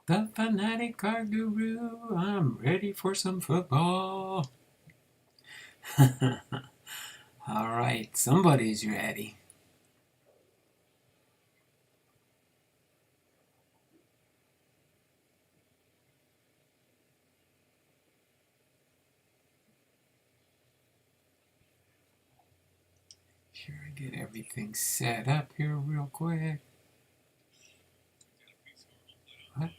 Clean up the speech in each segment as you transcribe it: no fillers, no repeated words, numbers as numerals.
The fanatic car guru, I'm ready for some football. All right, somebody's ready. Sure, get everything set up here real quick. What?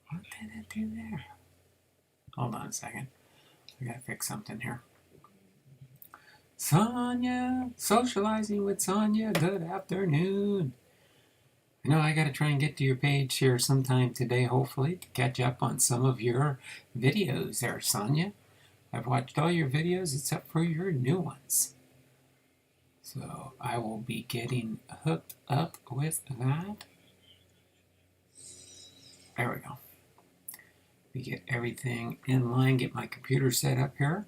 What did it do there? Hold on a second. I gotta fix something here. Sonia, socializing with Sonia. Good afternoon. I know I gotta try and get to your page here sometime today, hopefully, to catch up on some of your videos there, Sonia. I've watched all your videos except for your new ones. So I will be getting hooked up with that. There we go. We get everything in line, get my computer set up here.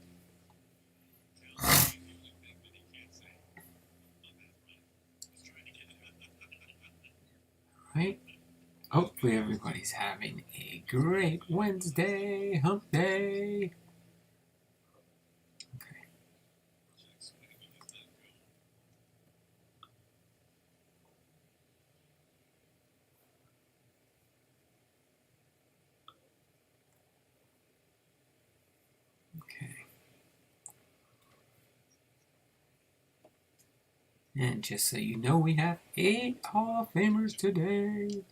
Right. Hopefully everybody's having a great Wednesday, hump day. Okay. Okay. And just so you know, we have 8 Hall of Famers today.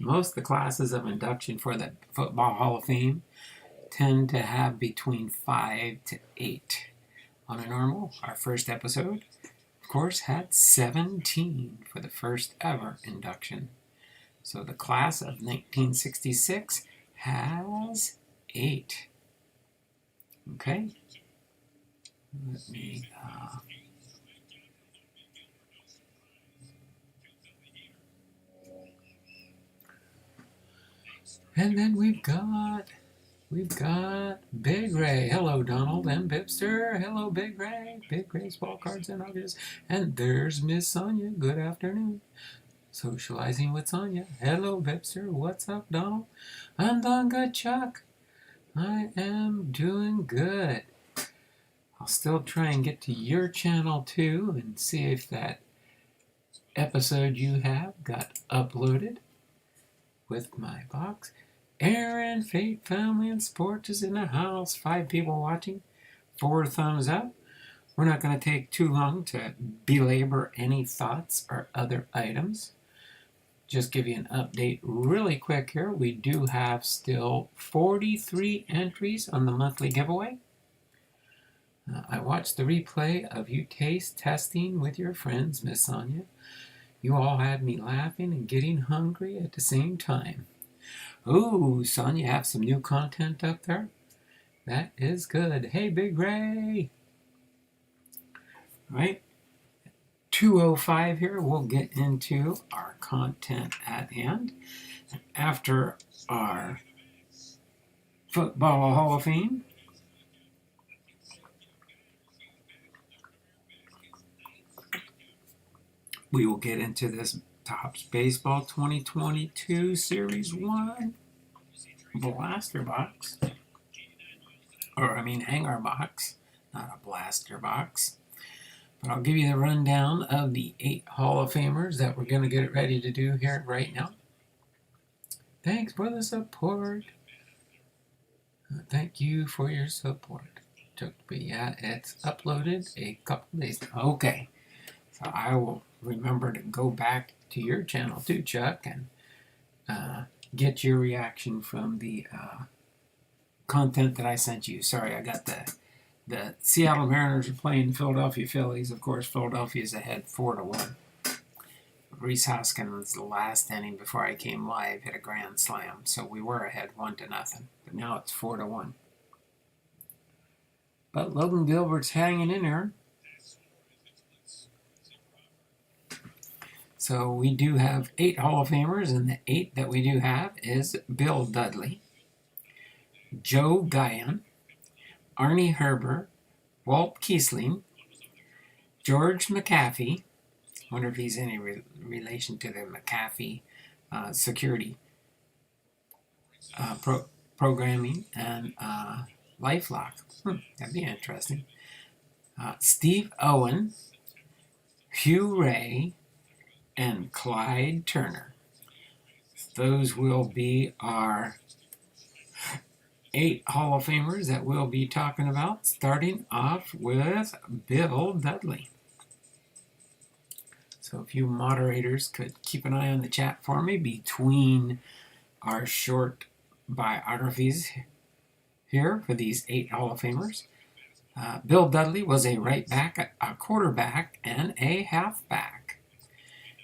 Most of the classes of induction for the Football Hall of Fame tend to have between 5 to 8. On a normal, our first episode, of course, had 17 for the first ever induction. So the class of 1966 has 8. Okay? Let me... And then we've got Big Ray. Hello, Donald and Bipster. Hello, Big Ray. Big Ray's ball cards and obvious. And there's Miss Sonia. Good afternoon. Socializing with Sonia. Hello, Bipster. What's up, Donald? I'm doing good, Chuck. I am doing good. I'll still try and get to your channel too and see if that episode you have got uploaded with my box. Aaron, Fate, Family, and Sports is in the house. 5 people watching. 4 thumbs up. We're not going to take too long to belabor any thoughts or other items. Just give you an update really quick here. We do have still 43 entries on the monthly giveaway. I watched the replay of you taste testing with your friends, Miss Sonia. You all had me laughing and getting hungry at the same time. Ooh, Sonia, have some new content up there? That is good. Hey, Big Ray! Right? 2:05 here, we'll get into our content at hand. After our Football Hall of Fame, we will get into this Topps Baseball 2022 Series 1 blaster box. Hanger box, not a blaster box. But I'll give you the rundown of the 8 Hall of Famers that we're going to get ready to do here right now. Thanks for the support. Thank you for your support. Yeah, it's uploaded a couple days ago. Okay. So I will remember to go back to your channel too, Chuck, and get your reaction from the content that I sent you. Sorry, I got the Seattle Mariners are playing Philadelphia Phillies. Of course, Philadelphia's ahead 4-1. Rhys Hoskins, the last inning before I came live, hit a grand slam. So we were ahead 1-0. But now it's 4-1. But Logan Gilbert's hanging in there. So we do have 8 Hall of Famers, and the 8 that we do have is Bill Dudley, Joe Guyan, Arnie Herbert, Walt Keeling, George McAfee, Wonder if he's any relation to the McAfee security programming and LifeLock. That'd be interesting. Steve Owen, Hugh Ray, and Clyde Turner. Those will be our 8 Hall of Famers that we'll be talking about, starting off with Bill Dudley. So if you moderators could keep an eye on the chat for me between our short biographies here for these 8 Hall of Famers. Bill Dudley was a right back, a quarterback, and a halfback.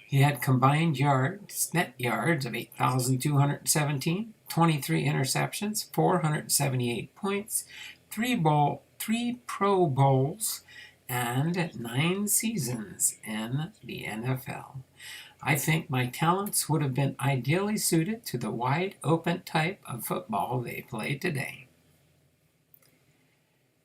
He had combined net yards of 8,217, 23 interceptions, 478 points, 3 Pro Bowls, and 9 seasons in the NFL. I think my talents would have been ideally suited to the wide open type of football they play today.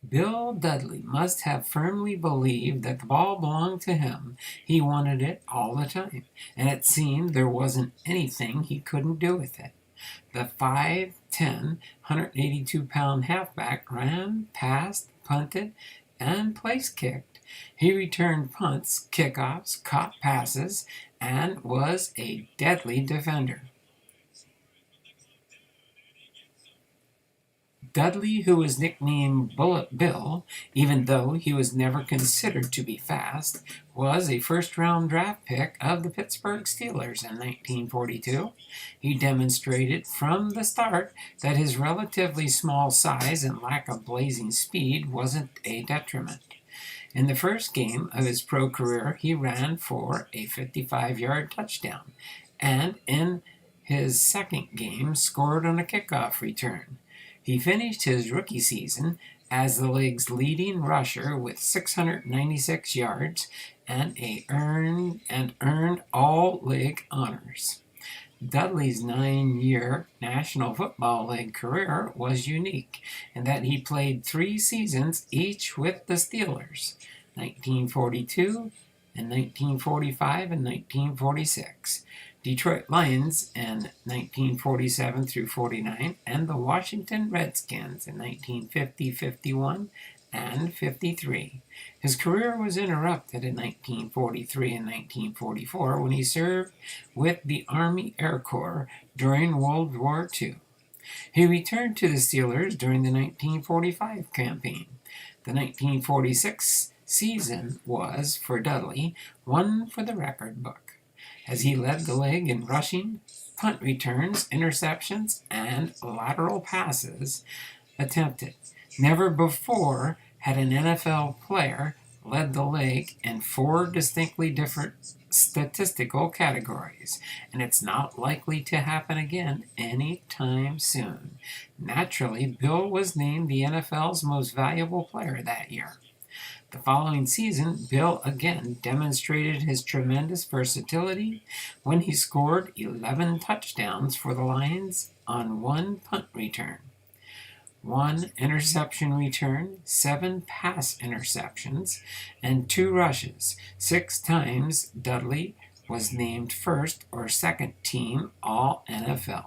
Bill Dudley must have firmly believed that the ball belonged to him. He wanted it all the time, and it seemed there wasn't anything he couldn't do with it. The 5'10", 182-pound halfback ran, passed, punted, and place-kicked. He returned punts, kickoffs, caught passes, and was a deadly defender. Dudley, who was nicknamed Bullet Bill, even though he was never considered to be fast, was a first-round draft pick of the Pittsburgh Steelers in 1942. He demonstrated from the start that his relatively small size and lack of blazing speed wasn't a detriment. In the first game of his pro career, he ran for a 55-yard touchdown, and in his second game, scored on a kickoff return. He finished his rookie season as the league's leading rusher with 696 yards and earned all league honors. Dudley's 9-year National Football League career was unique in that he played 3 seasons each with the Steelers, 1942 and 1945 and 1946. Detroit Lions in 1947 through 49, and the Washington Redskins in 1950, 51, and 53. His career was interrupted in 1943 and 1944 when he served with the Army Air Corps during World War II. He returned to the Steelers during the 1945 campaign. The 1946 season was, for Dudley, one for the record book, as he led the league in rushing, punt returns, interceptions, and lateral passes attempted. Never before had an NFL player led the league in 4 distinctly different statistical categories, and it's not likely to happen again anytime soon. Naturally, Bill was named the NFL's most valuable player that year. The following season, Bill again demonstrated his tremendous versatility when he scored 11 touchdowns for the Lions on 1 punt return, 1 interception return, 7 pass interceptions, and 2 rushes. 6 times Dudley was named first or second team All-NFL.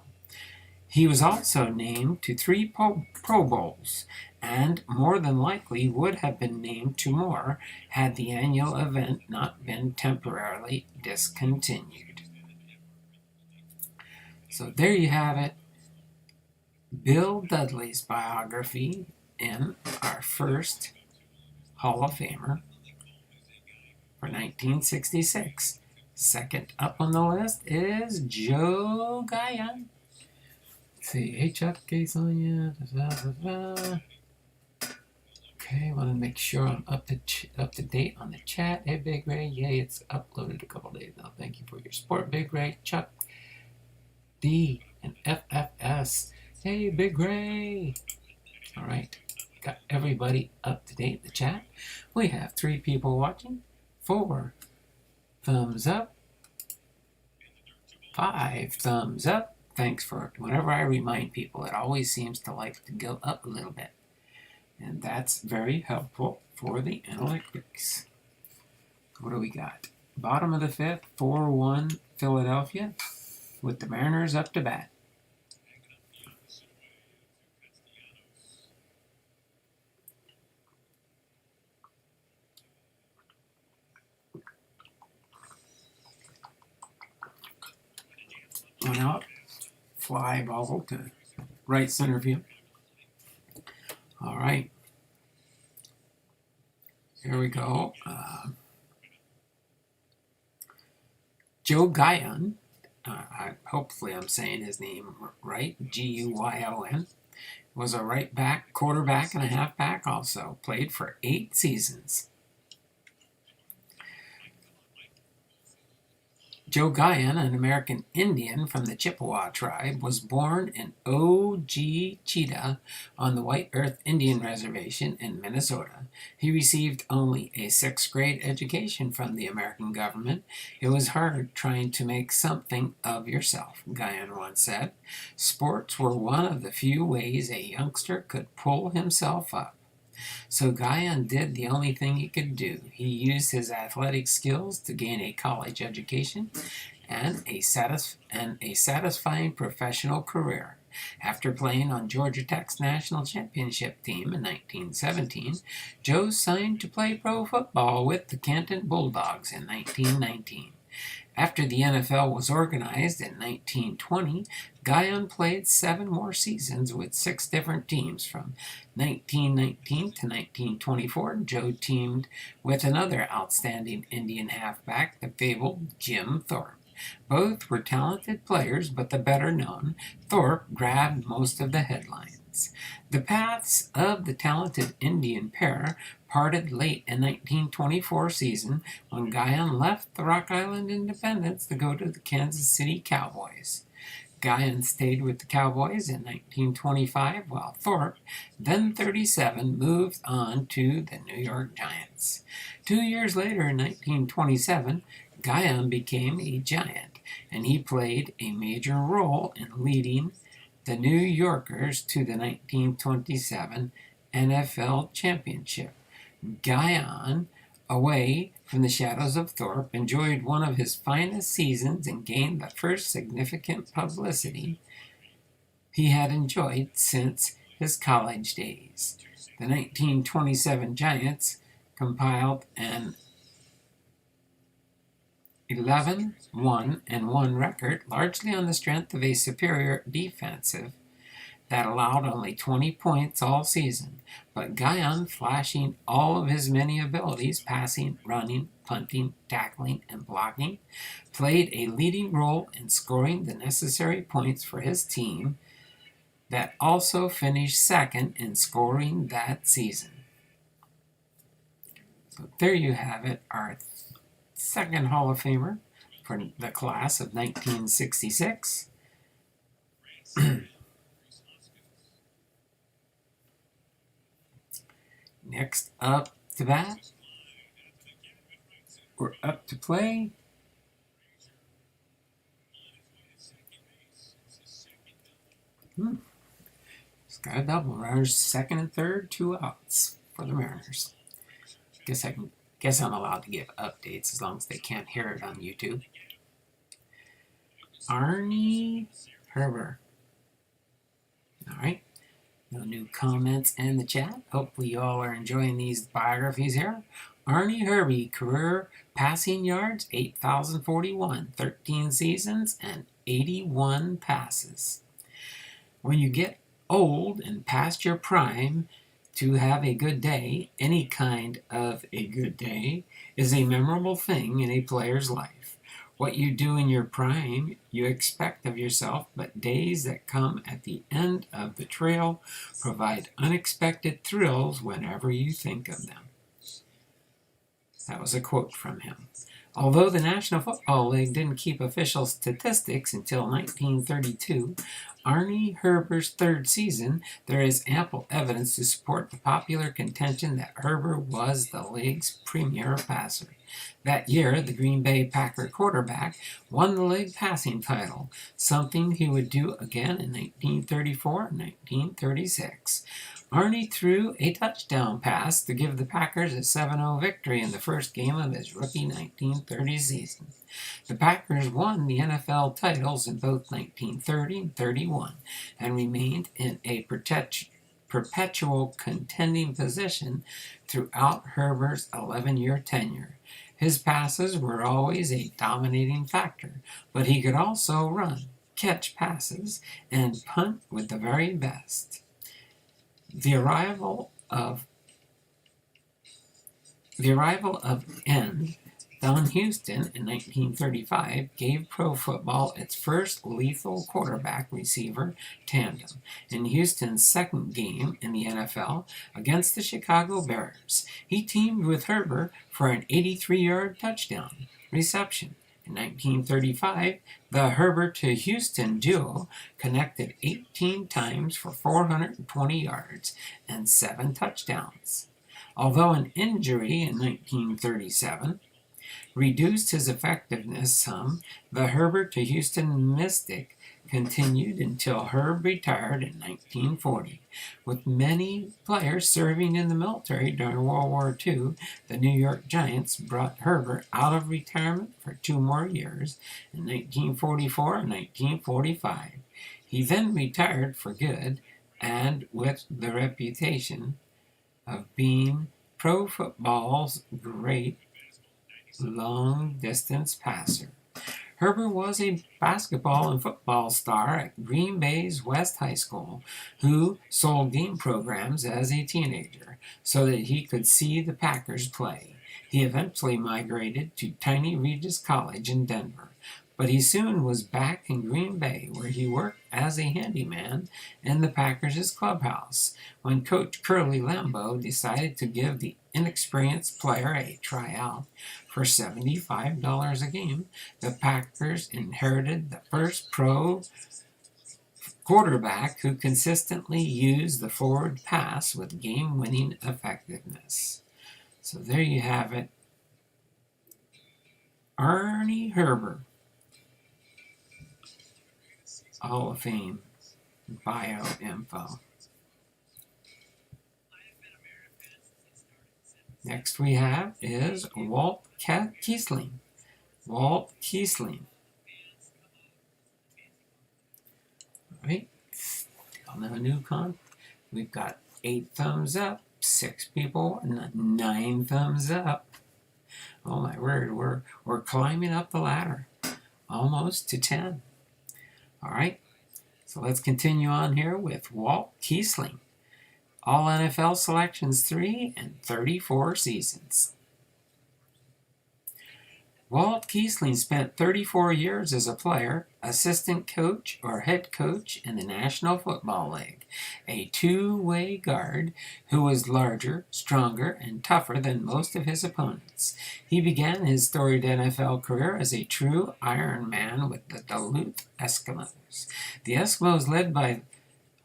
He was also named to 3 Pro Bowls, and more than likely would have been named to more had the annual event not been temporarily discontinued. So there you have it, Bill Dudley's biography in our first Hall of Famer for 1966. Second up on the list is Joe Guyan. Let's see, HOF case on you. Okay, want to make sure I'm up to date on the chat. Hey, Big Ray. Yay, it's uploaded a couple days now. Thank you for your support, Big Ray, Chuck, D, and FFS. Hey, Big Ray. All right, got everybody up to date in the chat. We have 3 people watching, 4 thumbs up, 5 thumbs up. Thanks for it. Whenever I remind people, it always seems to like to go up a little bit. And that's very helpful for the analytics. What do we got? Bottom of the fifth, 4-1 Philadelphia, with the Mariners up to bat. One out, fly ball to right center field. All right, here we go. Joe Guyan, hopefully I'm saying his name right, Guyon, was a right back, quarterback, and a halfback also. Played for 8 seasons. Joe Guyan, an American Indian from the Chippewa tribe, was born in Cheetah on the White Earth Indian Reservation in Minnesota. He received only a 6th grade education from the American government. It was hard trying to make something of yourself, Guyan once said. Sports were one of the few ways a youngster could pull himself up. So Guyan did the only thing he could do. He used his athletic skills to gain a college education and a satisfying professional career. After playing on Georgia Tech's national championship team in 1917, Joe signed to play pro football with the Canton Bulldogs in 1919. After the NFL was organized in 1920, Guyan played 7 more seasons with 6 different teams. From 1919 to 1924, Joe teamed with another outstanding Indian halfback, the fabled Jim Thorpe. Both were talented players, but the better known, Thorpe, grabbed most of the headlines. The paths of the talented Indian pair parted late in 1924 season when Guyan left the Rock Island Independence to go to the Kansas City Cowboys. Guyan stayed with the Cowboys in 1925, while Thorpe, then 37, moved on to the New York Giants. 2 years later, in 1927, Guyan became a Giant, and he played a major role in leading the New Yorkers to the 1927 NFL Championship. Guyan, away from the shadows of Thorpe, enjoyed one of his finest seasons and gained the first significant publicity he had enjoyed since his college days. The 1927 Giants compiled an 11-1-1 record, largely on the strength of a superior defensive that allowed only 20 points all season, but Guyan, flashing all of his many abilities, passing, running, punting, tackling, and blocking, played a leading role in scoring the necessary points for his team that also finished second in scoring that season. So there you have it, our second Hall of Famer for the class of 1966. Next up to bat, we're up to play. It's got a double. Runners second and third, 2 outs for the Mariners. Guess I'm allowed to give updates as long as they can't hear it on YouTube. Arnie Herbert. All right. No new comments in the chat. Hopefully you all are enjoying these biographies here. Arnie Herbert, career passing yards, 8,041, 13 seasons, and 81 passes. When you get old and past your prime, to have a good day, any kind of a good day, is a memorable thing in a player's life. What you do in your prime, you expect of yourself, but days that come at the end of the trail provide unexpected thrills whenever you think of them. That was a quote from him. Although the National Football League didn't keep official statistics until 1932, Arnie Herbert's 3rd season, there is ample evidence to support the popular contention that Herbert was the league's premier passer. That year, the Green Bay Packer quarterback won the league passing title, something he would do again in 1934 and 1936. Arnie threw a touchdown pass to give the Packers a 7-0 victory in the first game of his rookie 1930 season. The Packers won the NFL titles in both 1930 and 31 and remained in a perpetual contending position throughout Herbert's 11-year tenure. His passes were always a dominating factor, but he could also run, catch passes, and punt with the very best. The arrival of N. Don Houston in 1935 gave pro football its first lethal quarterback-receiver tandem in Houston's second game in the NFL against the Chicago Bears. He teamed with Herbert for an 83-yard touchdown reception. In 1935, the Herbert to Houston duo connected 18 times for 420 yards and 7 touchdowns. Although an injury in 1937 reduced his effectiveness some, the Herbert to Houston mystic continued until Herb retired in 1940. With many players serving in the military during World War II, the New York Giants brought Herbert out of retirement for 2 more years in 1944 and 1945. He then retired for good and with the reputation of being pro football's great long-distance passer. Herbert was a basketball and football star at Green Bay's West High School, who sold game programs as a teenager so that he could see the Packers play. He eventually migrated to Tiny Regis College in Denver, but he soon was back in Green Bay, where he worked as a handyman in the Packers' clubhouse. When Coach Curly Lambeau decided to give the inexperienced player a tryout for $75 a game, the Packers inherited the first pro quarterback who consistently used the forward pass with game-winning effectiveness. So there you have it. Arnie Herbert, Hall of Fame bio info. Next we have is Walt Keeling. Walt Keeling. All right. Still no new We've got 8 thumbs up, 6 people, 9 thumbs up. Oh my word, we're climbing up the ladder. Almost to 10. All right. So let's continue on here with Walt Keeling. All NFL selections 3 and 34 seasons. Walt Keeling spent 34 years as a player, assistant coach, or head coach in the National Football League, a two-way guard who was larger, stronger, and tougher than most of his opponents. He began his storied NFL career as a true Iron Man with the Duluth Eskimos. The Eskimos, led by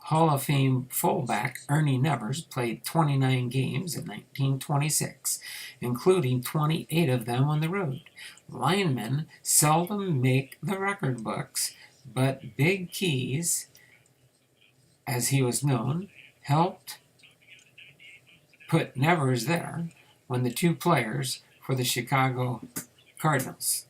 Hall of Fame fullback Ernie Nevers, played 29 games in 1926, including 28 of them on the road. Linemen seldom make the record books, but Big Keys, as he was known, helped put Nevers there when the 2 players for the Chicago Cardinals.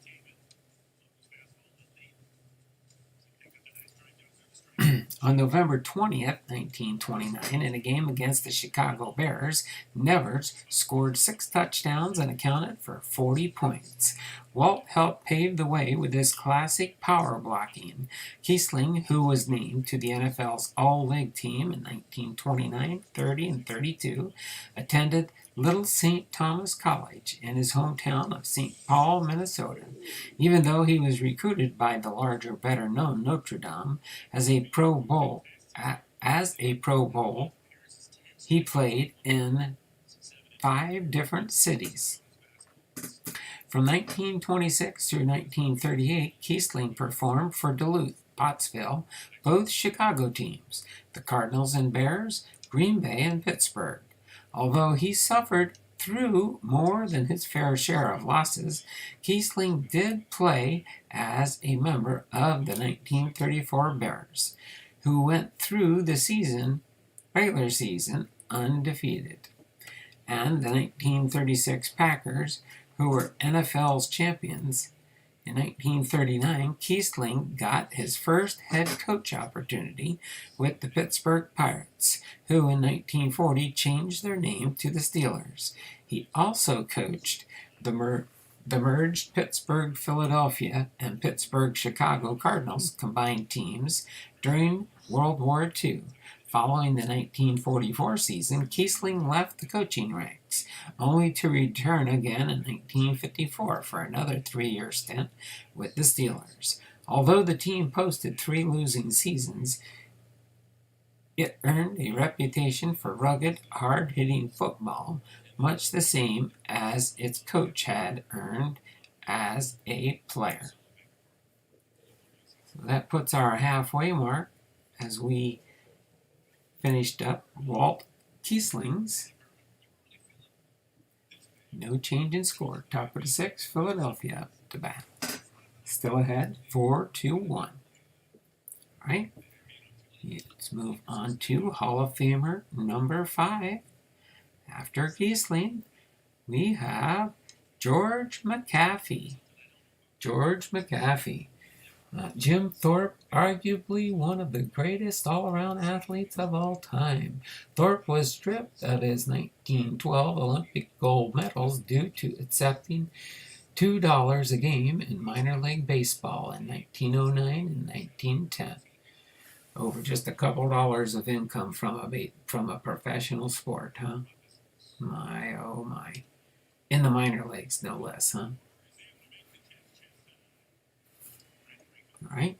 On November 20th, 1929, in a game against the Chicago Bears, Nevers scored 6 touchdowns and accounted for 40 points. Walt helped pave the way with his classic power blocking. Keeling, who was named to the NFL's All-League team in 1929, 30, and 32, attended Little St. Thomas College in his hometown of St. Paul, Minnesota. Even though he was recruited by the larger, better-known Notre Dame as a Pro Bowl, he played in 5 different cities. From 1926 through 1938, Keeling performed for Duluth, Pottsville, both Chicago teams, the Cardinals and Bears, Green Bay, and Pittsburgh. Although he suffered through more than his fair share of losses, Keeling did play as a member of the 1934 Bears, who went through the regular season, undefeated, and the 1936 Packers, who were NFL's champions. In 1939, Keeling got his first head coach opportunity with the Pittsburgh Pirates, who in 1940 changed their name to the Steelers. He also coached the merged Pittsburgh-Philadelphia and Pittsburgh-Chicago Cardinals combined teams during World War II. Following the 1944 season, Keeling left the coaching ranks, only to return again in 1954 for another 3-year stint with the Steelers. Although the team posted 3 losing seasons, it earned a reputation for rugged, hard-hitting football, much the same as its coach had earned as a player. So that puts our halfway mark as we finished up Walt Keeling's. No change in score. Top of the 6th, Philadelphia to bat. Still ahead, 4-1. All right, let's move on to Hall of Famer number 5. After Keeling, we have George McAfee. George McAfee. Jim Thorpe, arguably one of the greatest all-around athletes of all time. Thorpe was stripped of his 1912 Olympic gold medals due to accepting $2 a game in minor league baseball in 1909 and 1910. Over just a couple dollars of income from a professional sport, huh? My, oh my. In the minor leagues, no less, huh? All right.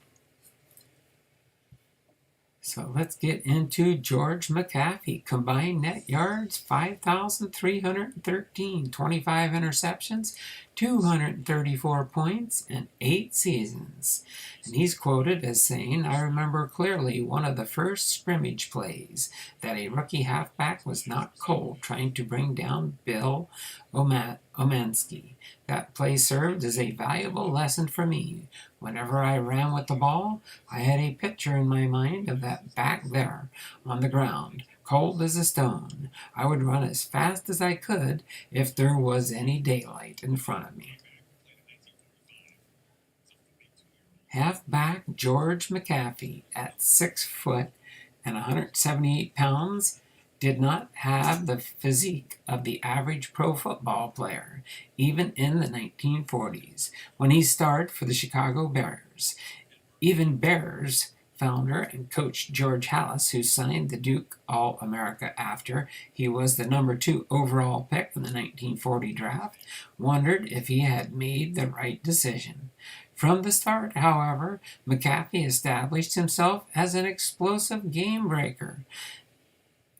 So let's get into George McAfee. Combined net yards, 5,313, 25 interceptions, 234 points, and 8 seasons. And he's quoted as saying, "I remember clearly one of the first scrimmage plays that a rookie halfback was knocked cold trying to bring down Bill Omansky. That play served as a valuable lesson for me. Whenever I ran with the ball, I had a picture in my mind of that back there on the ground, cold as a stone. I would run as fast as I could if there was any daylight in front of me." Halfback George McAfee, at 6 foot and 178 pounds, did not have the physique of the average pro football player, even in the 1940s, when he starred for the Chicago Bears. Even Bears founder and coach George Halas, who signed the Duke All-America after he was the number 2 overall pick in the 1940 draft, wondered if he had made the right decision. From the start, however, McAfee established himself as an explosive game breaker,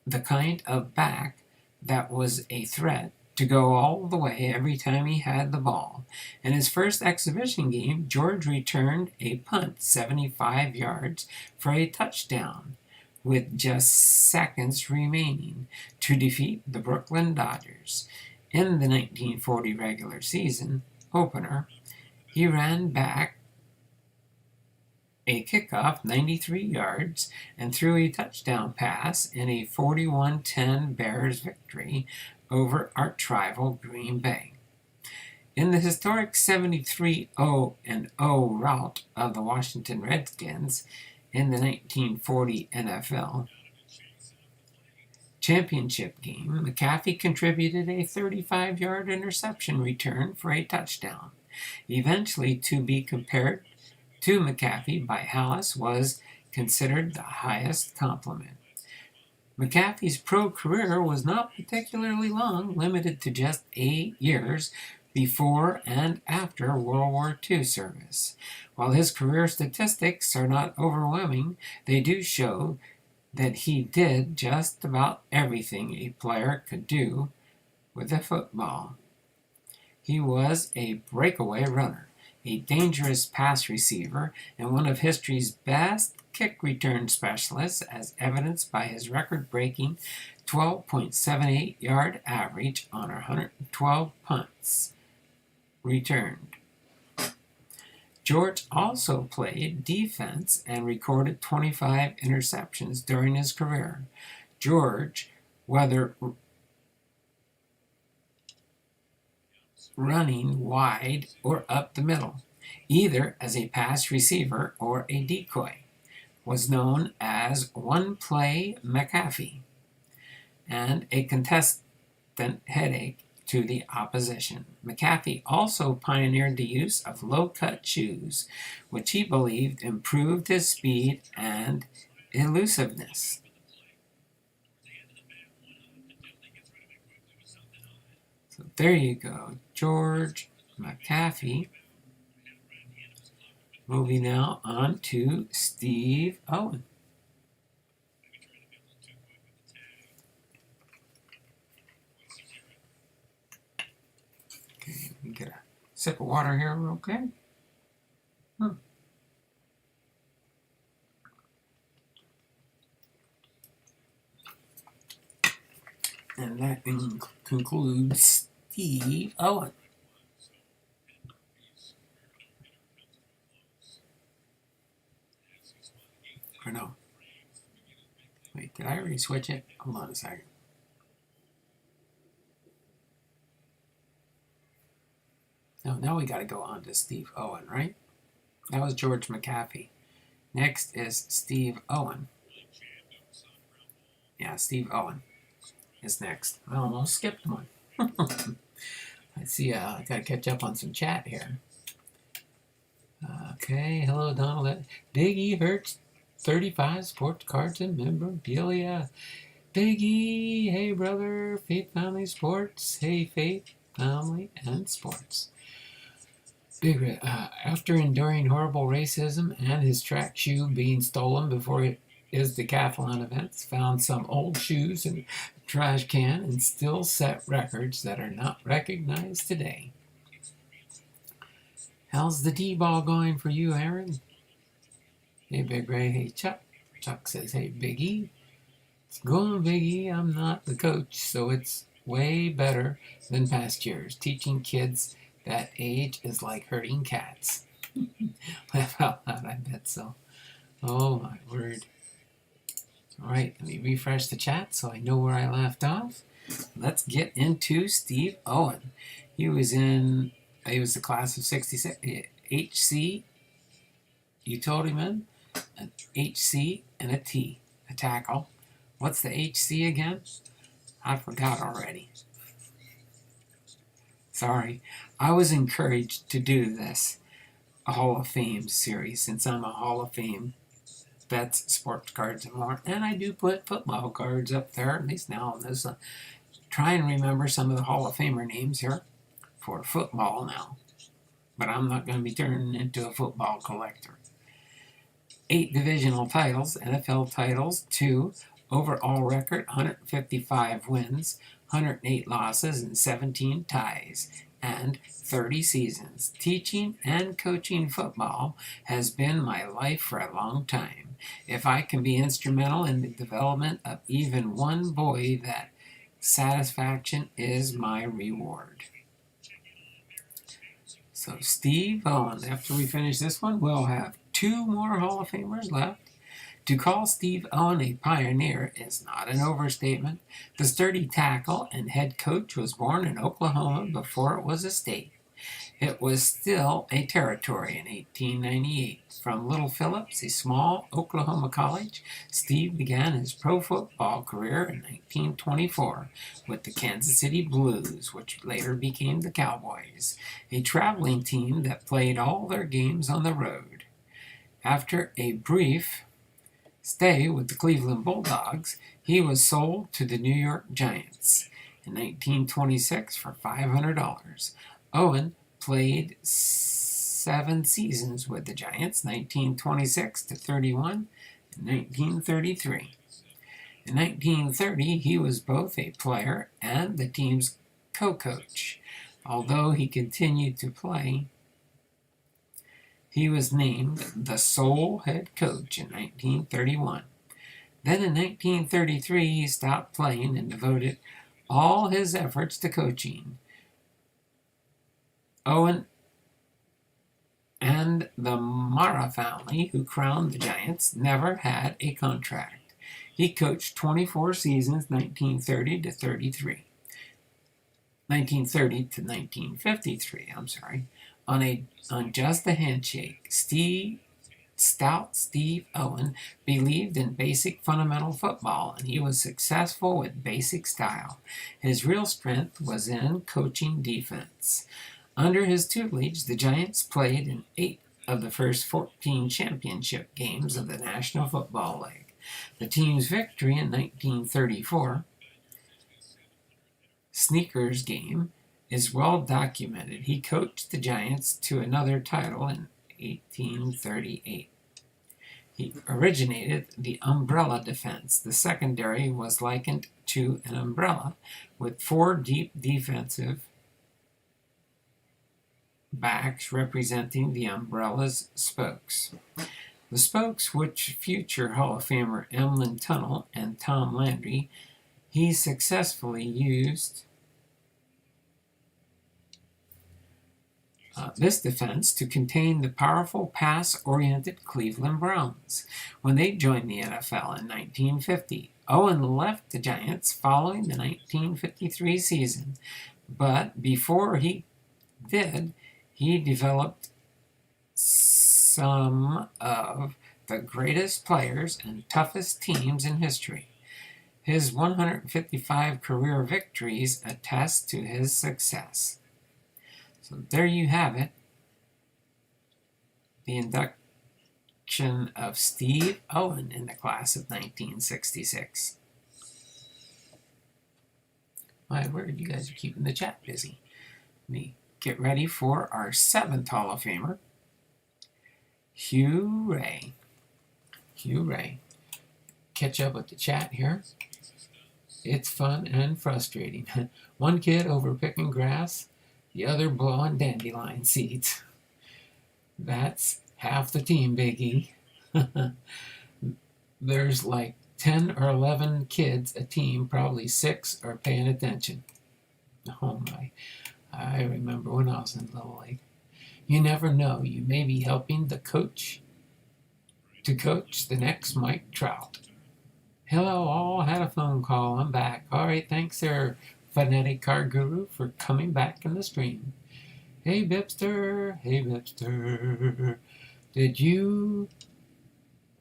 the kind of back that was a threat to go all the way every time he had the ball. In his first exhibition game, George returned a punt 75 yards for a touchdown with just seconds remaining to defeat the Brooklyn Dodgers. In the 1940 regular season opener, he ran back a kickoff 93 yards and threw a touchdown pass in a 41-10 Bears victory over arch-rival Green Bay. In the historic 73-0 rout of the Washington Redskins in the 1940 NFL championship game, McAfee contributed a 35-yard interception return for a touchdown. Eventually to be compared to McAfee by Halas was considered the highest compliment. McAfee's pro career was not particularly long, limited to just 8 years before and after World War II service. While his career statistics are not overwhelming, they do show that he did just about everything a player could do with a football. He was a breakaway runner. a dangerous pass receiver, and one of history's best kick return specialists, as evidenced by his record-breaking 12.78-yard average on 112 punts returned. George also played defense and recorded 25 interceptions during his career. George, whether running wide or up the middle, either as a pass receiver or a decoy, was known as one-play McAfee and a contestant headache to the opposition. McAfee also pioneered the use of low-cut shoes, which he believed improved his speed and elusiveness. So there you go, George McAfee. Moving now on to Steve Owen. Okay, let me get a sip of water here real quick. And that concludes Steve Owen. Or no. Wait, did I already switch it? Hold on a second. No, now we got to go on to Steve Owen, right? That was George McAfee. Next is Steve Owen. Yeah, Steve Owen is next. I almost skipped one. Let's see, I got to catch up on some chat here. Okay, hello, Donald. Big E Hurts 35 sports cards and memorabilia. Big E, hey brother, Faith Family Sports. Hey Faith Family and Sports. Big after enduring horrible racism and his track shoe being stolen before his decathlon events, found some old shoes in a trash can and still set records that are not recognized today. How's the D-ball going for you, Aaron? Hey, Big Ray. Hey, Chuck. Chuck says, hey, Big E. It's going, Big E. I'm not the coach, so it's way better than past years. Teaching kids that age is like herding cats. Laugh out loud, I bet so. Oh, my word. All right, let me refresh the chat so I know where I left off. Let's get into Steve Owen. He was the class of 66, HC, utility man, an HC, and a T, a tackle. What's the HC again? I forgot already. Sorry. I was encouraged to do this, a Hall of Fame series, since I'm a Hall of Fame Vets, sports cards, and more. And I do put football cards up there, at least now on this. Try and remember some of the Hall of Famer names here for football now. But I'm not going to be turning into a football collector. 8 divisional titles, NFL titles, 2 overall record, 155 wins, 108 losses, and 17 ties, and 30 seasons. Teaching and coaching football has been my life for a long time. If I can be instrumental in the development of even one boy, that satisfaction is my reward. So Steve Owen, after we finish this one, we'll have 2 more Hall of Famers left. To call Steve Owen a pioneer is not an overstatement. The sturdy tackle and head coach was born in Oklahoma before it was a state. It was still a territory in 1898. From Little Phillips, a small Oklahoma college, Steve began his pro football career in 1924 with the Kansas City Blues, which later became the Cowboys, a traveling team that played all their games on the road. After a brief stay with the Cleveland Bulldogs, he was sold to the New York Giants in 1926 for $500. Owen played 7 seasons with the Giants, 1926 to 31 and 1933. In 1930, he was both a player and the team's co-coach. Although he continued to play He was named the sole head coach in 1931. Then in 1933, he stopped playing and devoted all his efforts to coaching. Owen and the Mara family, who crowned the Giants, never had a contract. He coached 24 seasons, 1930 to 1953, on just a handshake. Stout Steve Owen believed in basic fundamental football, and he was successful with basic style. His real strength was in coaching defense. Under his tutelage, the Giants played in 8 of the first 14 championship games of the National Football League. The team's victory in 1934 Sneakers game is well documented. He coached the Giants to another title in 1838. He originated the umbrella defense. The secondary was likened to an umbrella with 4 deep defensive backs representing the umbrella's spokes. The spokes, which future Hall of Famer Emlyn Tunnell and Tom Landry, he successfully used this defense to contain the powerful pass-oriented Cleveland Browns. When they joined the NFL in 1950, Owen left the Giants following the 1953 season, but before he did, he developed some of the greatest players and toughest teams in history. His 155 career victories attest to his success. So there you have it. The induction of Steve Owen in the class of 1966. My word, you guys are keeping the chat busy. Let me get ready for our 7th Hall of Famer, Hugh Ray. Hugh Ray. Catch up with the chat here. It's fun and frustrating. One kid over picking grass, the other blowing dandelion seeds. That's half the team, Biggie. There's like 10 or 11 kids a team, probably 6 are paying attention. Oh my. I remember when I was in Little League. You never know. You may be helping the coach to coach the next Mike Trout. Hello all, had a phone call. I'm back. All right, thanks there, Phonetic Car Guru, for coming back in the stream. Hey Bipster, hey Bipster. Did you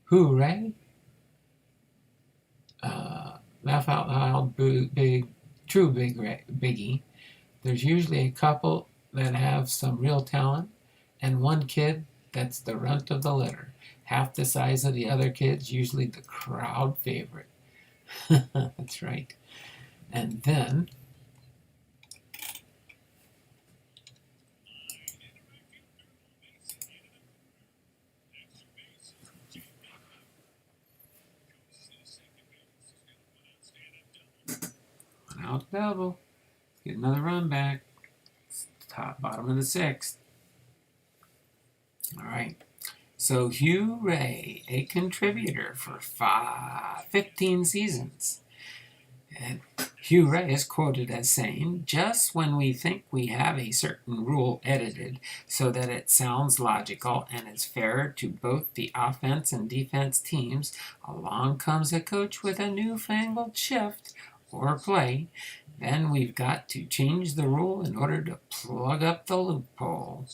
hooray? Laugh out loud, biggie. There's usually a couple that have some real talent, and one kid that's the runt of the litter. Half the size of the other kids, usually the crowd favorite. That's right. And then one out double. Get another run back. Bottom of the 6th. All right. So Hugh Ray, a contributor for 15 seasons. And Hugh Ray is quoted as saying, "Just when we think we have a certain rule edited so that it sounds logical and is fair to both the offense and defense teams, along comes a coach with a newfangled shift or play. Then we've got to change the rule in order to plug up the loophole."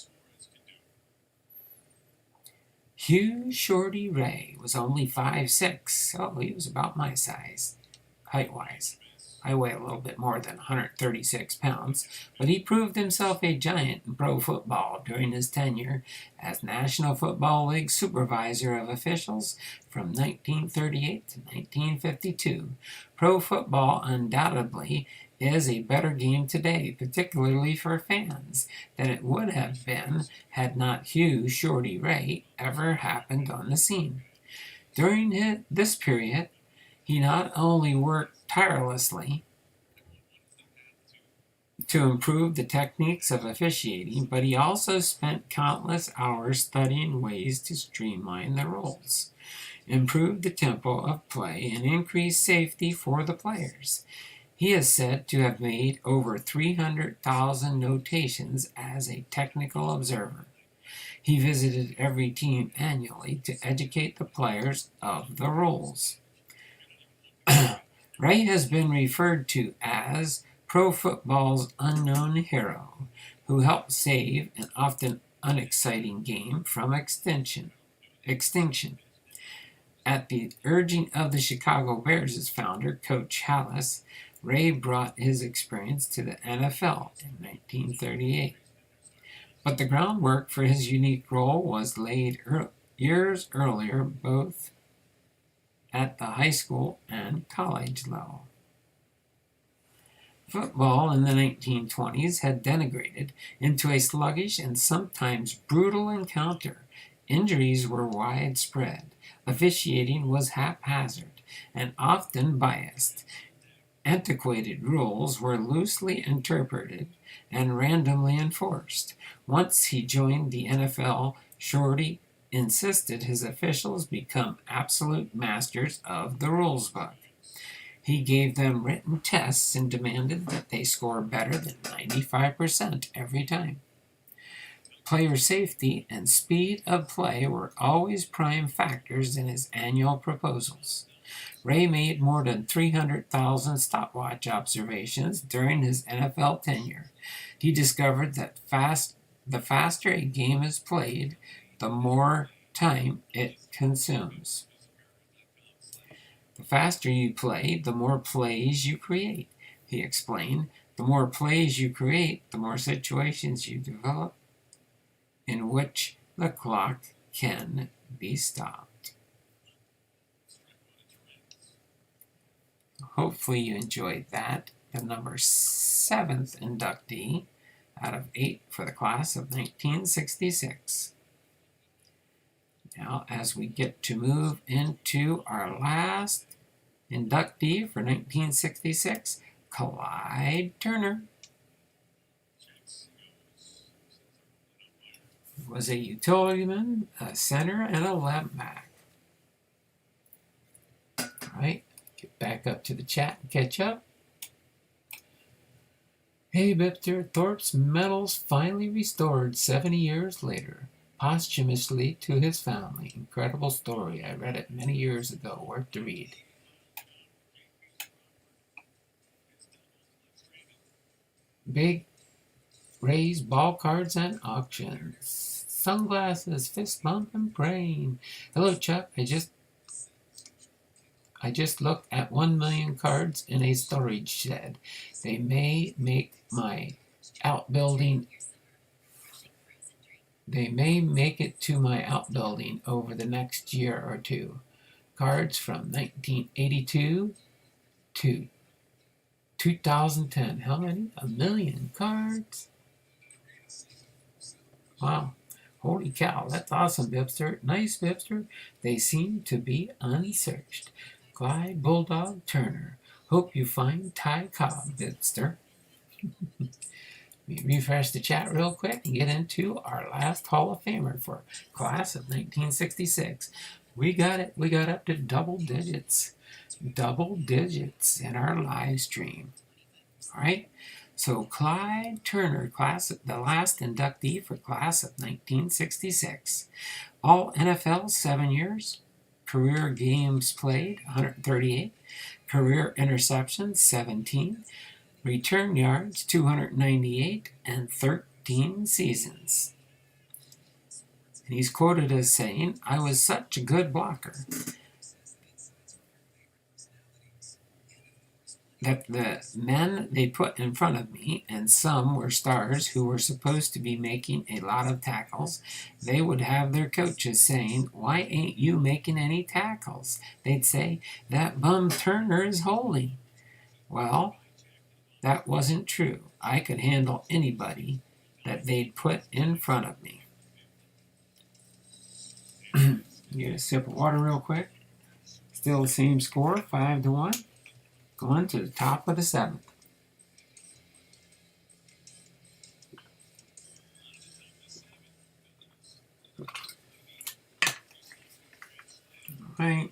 Hugh Shorty Ray was only 5'6", so he was about my size, height-wise. I weigh a little bit more than 136 pounds, but he proved himself a giant in pro football during his tenure as National Football League Supervisor of Officials from 1938 to 1952. Pro football undoubtedly is a better game today, particularly for fans, than it would have been had not Hugh Shorty Ray ever happened on the scene. During this period, he not only worked tirelessly to improve the techniques of officiating, but he also spent countless hours studying ways to streamline the rules, improve the tempo of play, and increase safety for the players. He is said to have made over 300,000 notations as a technical observer. He visited every team annually to educate the players of the rules. Ray has been referred to as pro football's unknown hero, who helped save an often unexciting game from extinction. At the urging of the Chicago Bears' founder, Coach Hallis, Ray brought his experience to the NFL in 1938. But the groundwork for his unique role was laid years earlier, both at the high school and college level. Football in the 1920s had degenerated into a sluggish and sometimes brutal encounter. Injuries were widespread. Officiating was haphazard and often biased. Antiquated rules were loosely interpreted and randomly enforced. Once he joined the NFL, Shorty insisted his officials become absolute masters of the rules book. He gave them written tests and demanded that they score better than 95% every time. Player safety and speed of play were always prime factors in his annual proposals. Ray made more than 300,000 stopwatch observations during his NFL tenure. He discovered that the faster a game is played, the more time it consumes. The faster you play, the more plays you create, he explained. The more plays you create, the more situations you develop in which the clock can be stopped. Hopefully you enjoyed that. The number 7th inductee out of 8 for the class of 1966. Now, as we get to move into our last inductee for 1966, Clyde Turner. He was a utility-man, a center, and a left back. All right, get back up to the chat and catch up. Hey, Bipster, Thorpe's medals finally restored 70 years later. Posthumously to his family. Incredible story. I read it many years ago. Worth to read. Big Ray's ball cards and auctions. Sunglasses, fist bump, and praying. Hello, Chuck. I just looked at 1 million cards in a storage shed. They may make my outbuilding. They may make it to my outbuilding over the next year or two. Cards from 1982 to 2010. How many? 1 million cards? Wow. Holy cow, that's awesome, Bipster. Nice, Bipster. They seem to be unsearched. Clyde Bulldog Turner. Hope you find Ty Cobb, Bipster. We refresh the chat real quick and get into our last Hall of Famer for class of 1966. We got it. We got up to double digits in our live stream. All right. So Clyde Turner, the last inductee for class of 1966. All NFL 7 years. Career games played 138. Career interceptions 17. Return yards 298 and 13 seasons. And he's quoted as saying, I was such a good blocker that the men they put in front of me, and some were stars who were supposed to be making a lot of tackles, they would have their coaches saying, why ain't you making any tackles? They'd say, that bum Turner is holding. Well, that wasn't true. I could handle anybody that they'd put in front of me. Get a sip of water real quick. Still the same score, 5-1. Going to the top of the 7th. Right.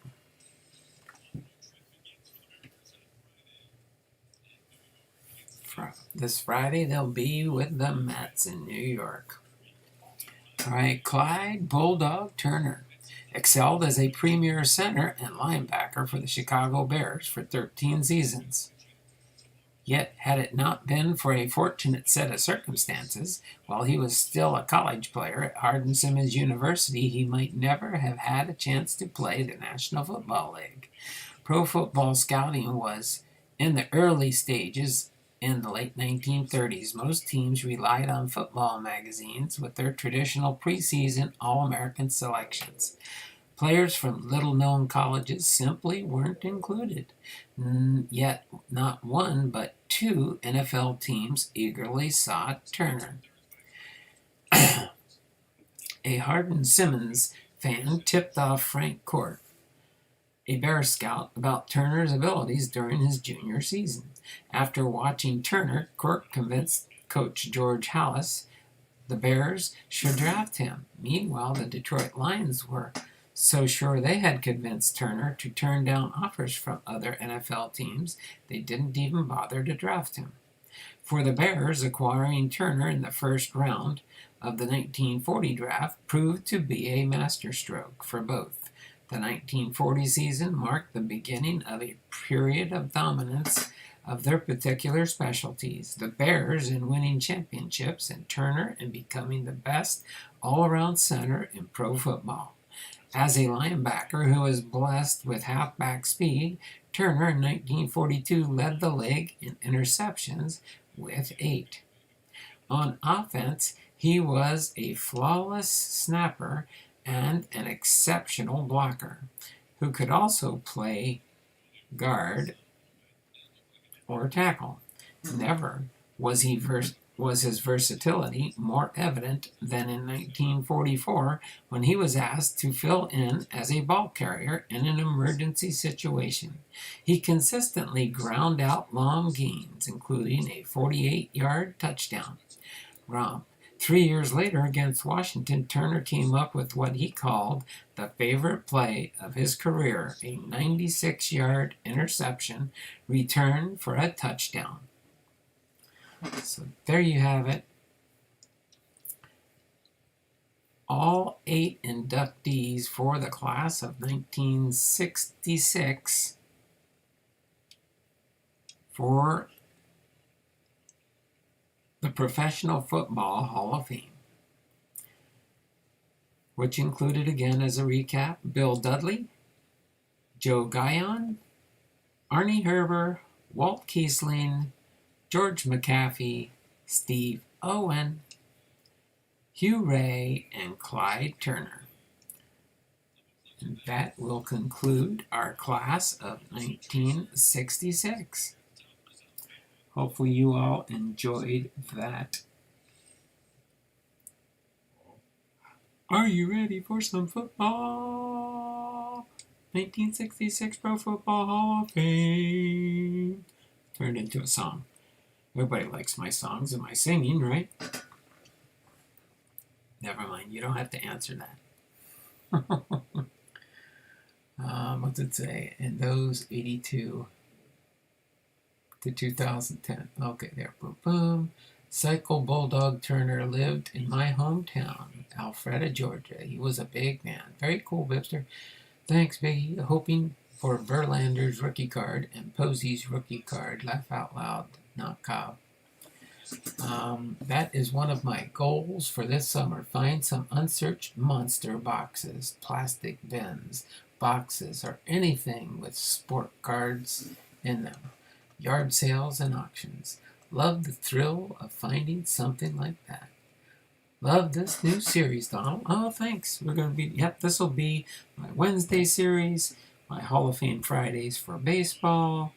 This Friday, they'll be with the Mets in New York. All right, Clyde Bulldog Turner excelled as a premier center and linebacker for the Chicago Bears for 13 seasons. Yet, had it not been for a fortunate set of circumstances, while he was still a college player at Hardin-Simmons University, he might never have had a chance to play the National Football League. Pro football scouting was in the early stages. In the late 1930s, most teams relied on football magazines with their traditional preseason All-American selections. Players from little-known colleges simply weren't included. Yet, not one but two NFL teams eagerly sought Turner. A Hardin-Simmons fan tipped off Frank Court, a Bear scout, about Turner's abilities during his junior season. After watching Turner, Court convinced coach George Halas the Bears should draft him. Meanwhile, the Detroit Lions were so sure they had convinced Turner to turn down offers from other NFL teams, they didn't even bother to draft him. For the Bears, acquiring Turner in the first round of the 1940 draft proved to be a masterstroke for both. The 1940 season marked the beginning of a period of dominance of their particular specialties, the Bears in winning championships and Turner in becoming the best all-around center in pro football. As a linebacker who was blessed with halfback speed, Turner in 1942 led the league in interceptions with 8. On offense, he was a flawless snapper and an exceptional blocker, who could also play guard or tackle. Never was his versatility more evident than in 1944 when he was asked to fill in as a ball carrier in an emergency situation. He consistently ground out long gains, including a 48-yard touchdown romp. 3 years later, against Washington, Turner came up with what he called the favorite play of his career, a 96-yard interception return for a touchdown. So there you have it. All 8 inductees for the class of 1966 for the Professional Football Hall of Fame, which included, again as a recap, Bill Dudley, Joe Guyan, Arnie Herbert, Walt Keeling, George McAfee, Steve Owen, Hugh Ray, and Clyde Turner. And that will conclude our class of 1966. Hopefully you all enjoyed that. Are you ready for some football? 1966 Pro Football Hall of Fame. Turned into a song. Everybody likes my songs and my singing, right? Never mind, you don't have to answer that. What did it say? In those 82 to 2010. Okay, there. Boom, boom. Cycle Bulldog Turner lived in my hometown, Alpharetta, Georgia. He was a big man. Very cool, Bipster. Thanks, Biggie. Hoping for Verlander's rookie card and Posey's rookie card. Laugh out loud, not Cobb. That is one of my goals for this summer. Find some unsearched monster boxes, plastic bins, boxes, or anything with sport cards in them. Yard sales and auctions. Love the thrill of finding something like that. Love this new series, Donald. Oh, thanks. We're going to be, this will be my Wednesday series, my Hall of Fame Fridays for baseball,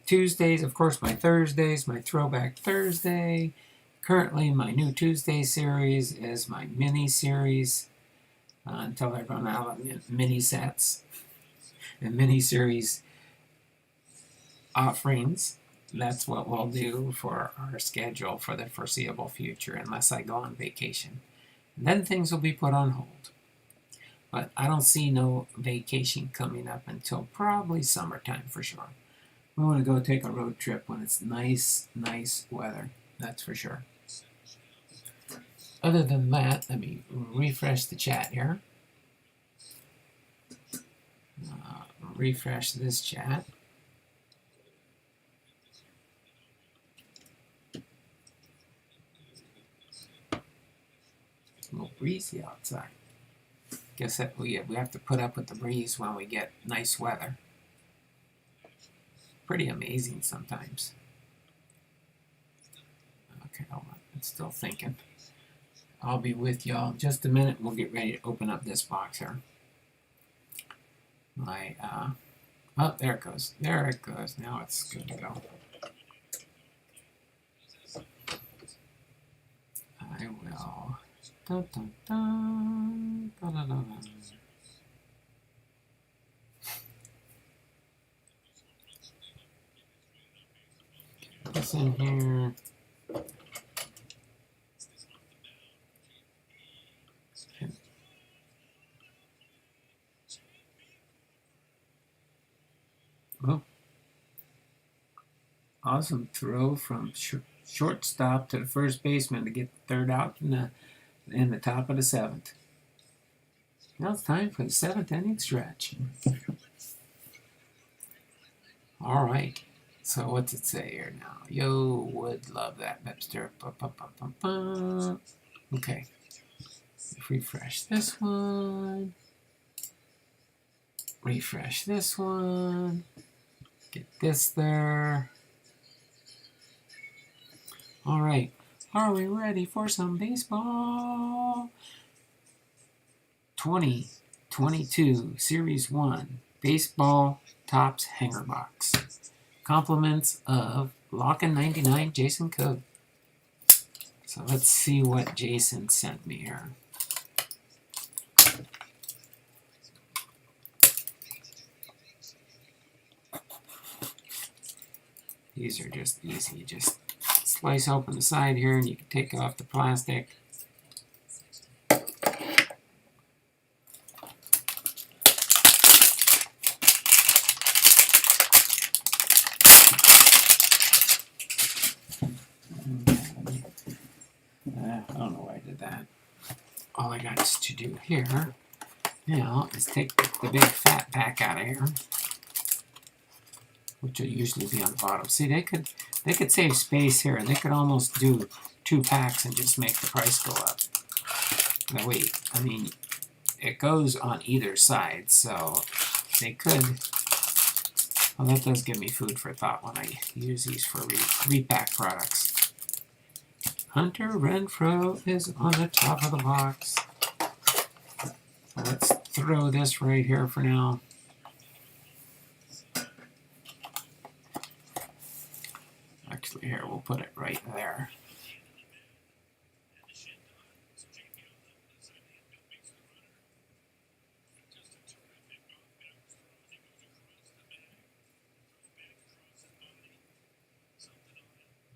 Tuesdays, of course, my Thursdays, my Throwback Thursday. Currently, my new Tuesday series is my mini series until I run out of mini sets and mini series offerings. That's what we'll do for our schedule for the foreseeable future, unless I go on vacation. And then things will be put on hold. But I don't see no vacation coming up until probably summertime for sure. We want to go take a road trip when it's nice weather. That's for sure. Other than that, let me refresh the chat here. Refresh this chat. It's a little breezy outside. Guess that we have to put up with the breeze when we get nice weather. Pretty amazing sometimes. Okay, hold on. It's still thinking. I'll be with y'all in just a minute. We'll get ready to open up this box here. Oh, there it goes. There it goes. Now it's good to go. I will. Dun, dun, dun, dun, dun, dun. Get this in here. Oh. Awesome throw from shortstop to the first baseman to get the third out in the top of the seventh. Now it's time for the seventh inning stretch. All right. So what's it say here now? Yo, would love that, Webster. Okay. Refresh this one. Refresh this one. Get this there. All right. Are we ready for some baseball? 2022 Series 1 Baseball Topps Hanger Box. Compliments of Lockin' 99 Jason Code. So let's see what Jason sent me here. These are just easy. You just slice open the side here and you can take off the plastic. I don't know why I did that. All I got to do here now is take the big fat pack out of here, which will usually be on the bottom. See, they could save space here. They could almost do 2 packs and just make the price go up. Now wait, I mean, it goes on either side, so they could. Well, that does give me food for thought when I use these for repack products. Hunter Renfroe is on the top of the box. So let's throw this right here for now. Actually, here, we'll put it right there.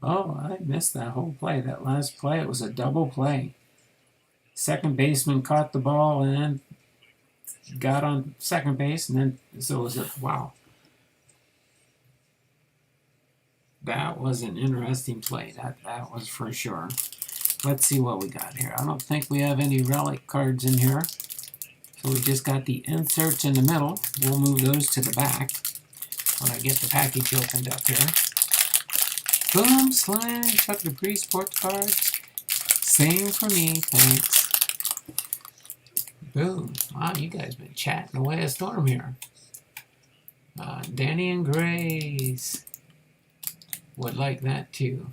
Oh, I missed that whole play. That last play, it was a double play. Second baseman caught the ball and got on second base, and then so it was a wow. That was an interesting play. That was for sure. Let's see what we got here. I don't think we have any relic cards in here. So we just got the inserts in the middle. We'll move those to the back when I get the package opened up here. Boom, slang, Chuck Dupree sports cards. Same for me, thanks. Boom. Wow, you guys been chatting away a storm here. Danny and Grace would like that too.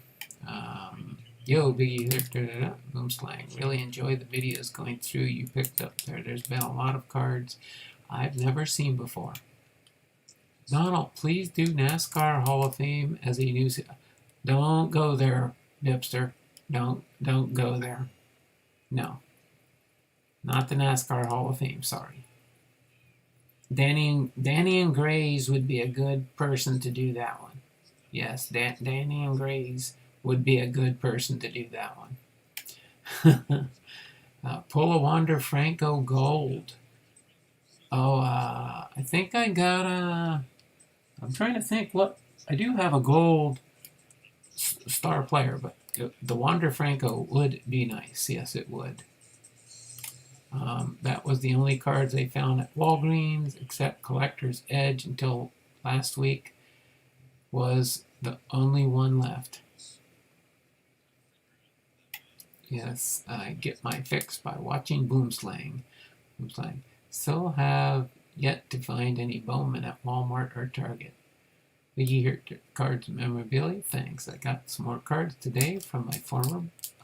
Yo, Biggie, boom slang. Really enjoy the videos going through you picked up there. There's been a lot of cards I've never seen before. Donald, please do NASCAR Hall of Fame as a news. Don't go there, Dipster. Don't go there. No. Not the NASCAR Hall of Fame, sorry. Danny and Grays would be a good person to do that one. Yes, Danny and Grays would be a good person to do that one. Pull a Wander Franco Gold. Oh, I think I got a. I'm trying to think what. I do have a gold star player, but the Wander Franco would be nice. Yes, it would. That was the only cards they found at Walgreens, except Collector's Edge until last week was the only one left. Yes, I get my fix by watching Boomslang. Still have yet to find any Bowman at Walmart or Target. Wiggy Cards memorabilia, thanks. I got some more cards today from my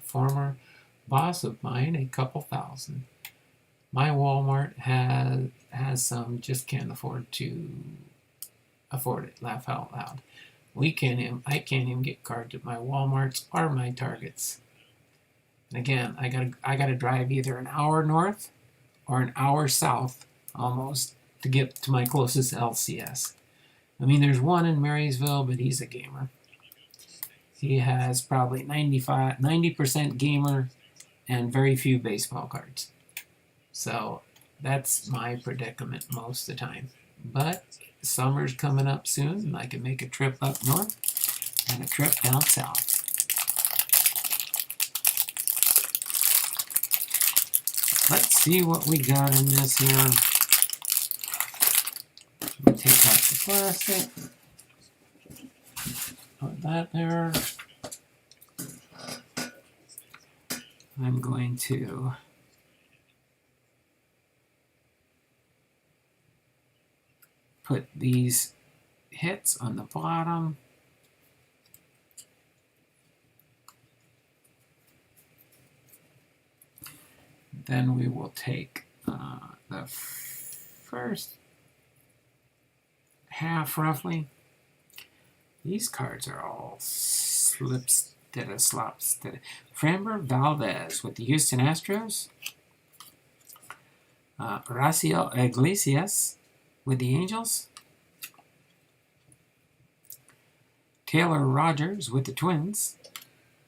former boss of mine, a couple thousand. My Walmart has some, just can't afford it. Laugh out loud. I can't even get cards at my Walmarts or my Targets. And again, I gotta drive either an hour north or an hour south almost to get to my closest LCS. I mean, there's one in Marysville, but he's a gamer. He has probably 90% gamer and very few baseball cards. So that's my predicament most of the time. But summer's coming up soon, and I can make a trip up north and a trip down south. Let's see what we got in this here. Let me take out the plastic. Put that there. I'm going to put these hits on the bottom. Then we will take the first half roughly. These cards are all slops. Framber Valdez with the Houston Astros. Raciel Iglesias with the Angels. Taylor Rogers with the Twins.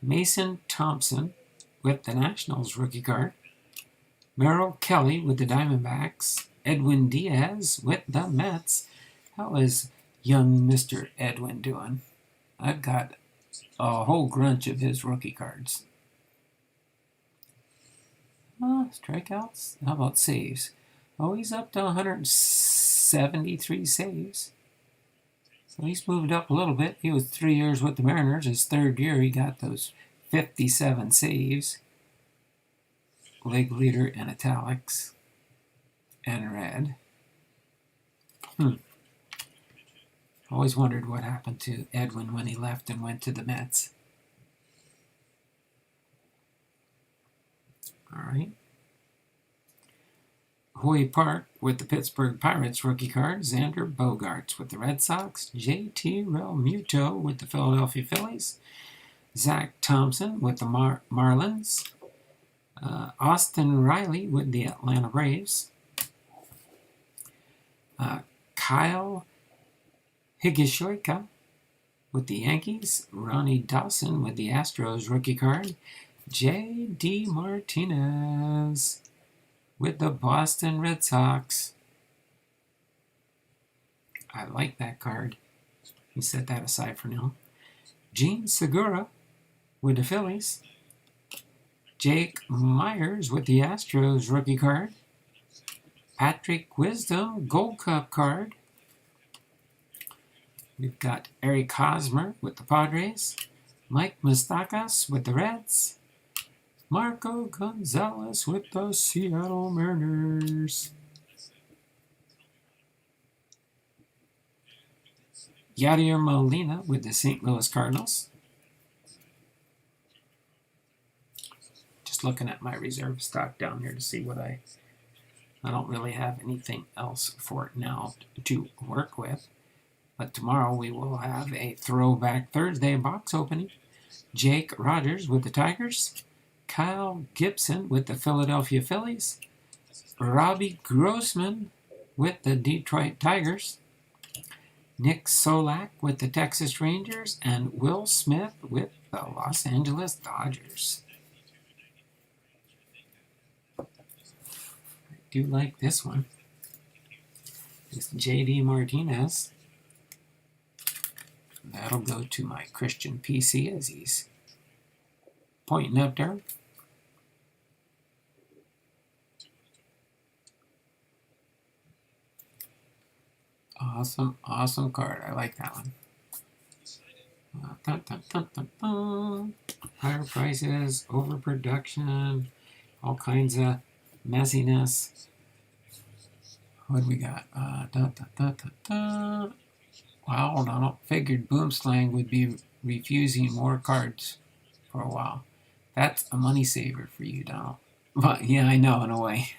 Mason Thompson with the Nationals rookie card. Merrill Kelly with the Diamondbacks. Edwin Diaz with the Mets. How is young Mr. Edwin doing? I've got a whole bunch of his rookie cards. Strikeouts? How about saves? Oh, he's up to 173 saves. So he's moved up a little bit. He was 3 years with the Mariners. His third year, he got those 57 saves. League leader in italics and red. Always wondered what happened to Edwin when he left and went to the Mets. All right. Hoy Park with the Pittsburgh Pirates rookie card. Xander Bogaerts with the Red Sox. J.T. Realmuto with the Philadelphia Phillies. Zach Thompson with the Marlins. Austin Riley with the Atlanta Braves. Kyle Higashioka with the Yankees. Ronnie Dawson with the Astros rookie card. J.D. Martinez with the Boston Red Sox. I like that card. You set that aside for now. Gene Segura with the Phillies. Jake Myers with the Astros rookie card. Patrick Wisdom Gold Cup card. We've got Eric Hosmer with the Padres. Mike Moustakas with the Reds. Marco Gonzalez with the Seattle Mariners. Yadier Molina with the St. Louis Cardinals. Just looking at my reserve stock down here to see what I don't really have anything else for it now to work with. But tomorrow we will have a Throwback Thursday box opening. Jake Rogers with the Tigers. Kyle Gibson with the Philadelphia Phillies. Robbie Grossman with the Detroit Tigers. Nick Solak with the Texas Rangers. And Will Smith with the Los Angeles Dodgers. I do like this one. It's J.D. Martinez. That'll go to my Christian PC as he's pointing up there. Awesome, awesome card. I like that one. Dun, dun, dun, dun, dun. Higher prices, overproduction, all kinds of messiness. What do we got? Dun, dun, dun, dun, dun. Wow, Donald. Figured Boomslang would be refusing more cards for a while. That's a money saver for you, Donald. But yeah, I know, in a way.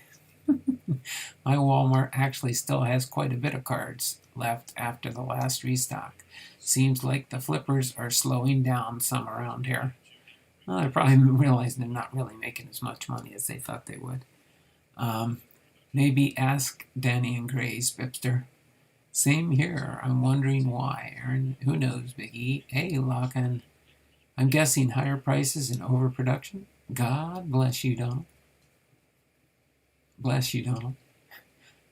My Walmart actually still has quite a bit of cards left after the last restock. Seems like the flippers are slowing down some around here. Well, they're probably realizing they're not really making as much money as they thought they would. Maybe ask Danny and Gray's, Pipster. Same here. I'm wondering why. Aaron, who knows, Biggie? Hey, Lockin. I'm guessing higher prices and overproduction. God bless you, Donald. Bless you, Donald.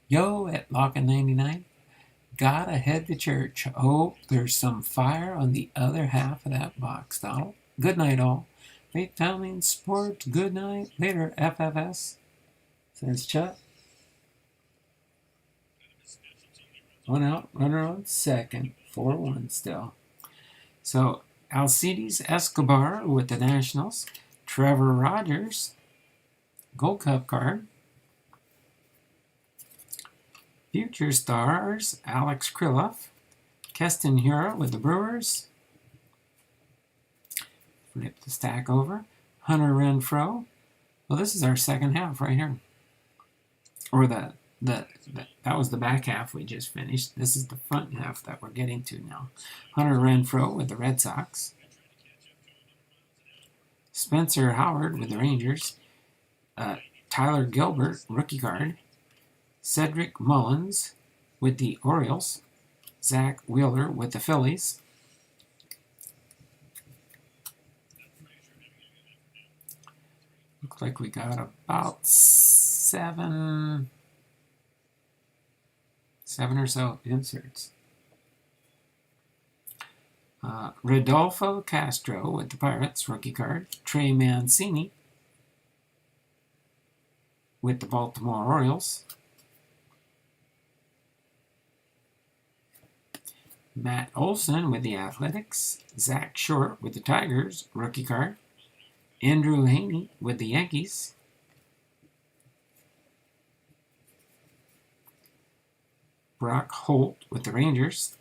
Yo, at Lockin99. Gotta head to church. Oh, there's some fire on the other half of that box, Donald. Good night, all. Faith, family, and sports. Good night. Later, FFS. Says Chuck. One out, runner on second. 4-1 still. So, Alcides Escobar with the Nationals. Trevor Rogers. Gold Cup card. Future Stars, Alex Kriloff. Keston Hiura with the Brewers. Flip the stack over. Hunter Renfroe. Well, this is our second half right here. Or that was the back half we just finished. This is the front half that we're getting to now. Hunter Renfroe with the Red Sox. Spencer Howard with the Rangers. Tyler Gilbert, rookie card. Cedric Mullins with the Orioles. Zach Wheeler with the Phillies. Looks like we got about seven or so inserts. Rodolfo Castro with the Pirates, rookie card. Trey Mancini with the Baltimore Orioles. Matt Olson with the Athletics. Zach Short with the Tigers, rookie card. Andrew Haney with the Yankees. Brock Holt with the Rangers.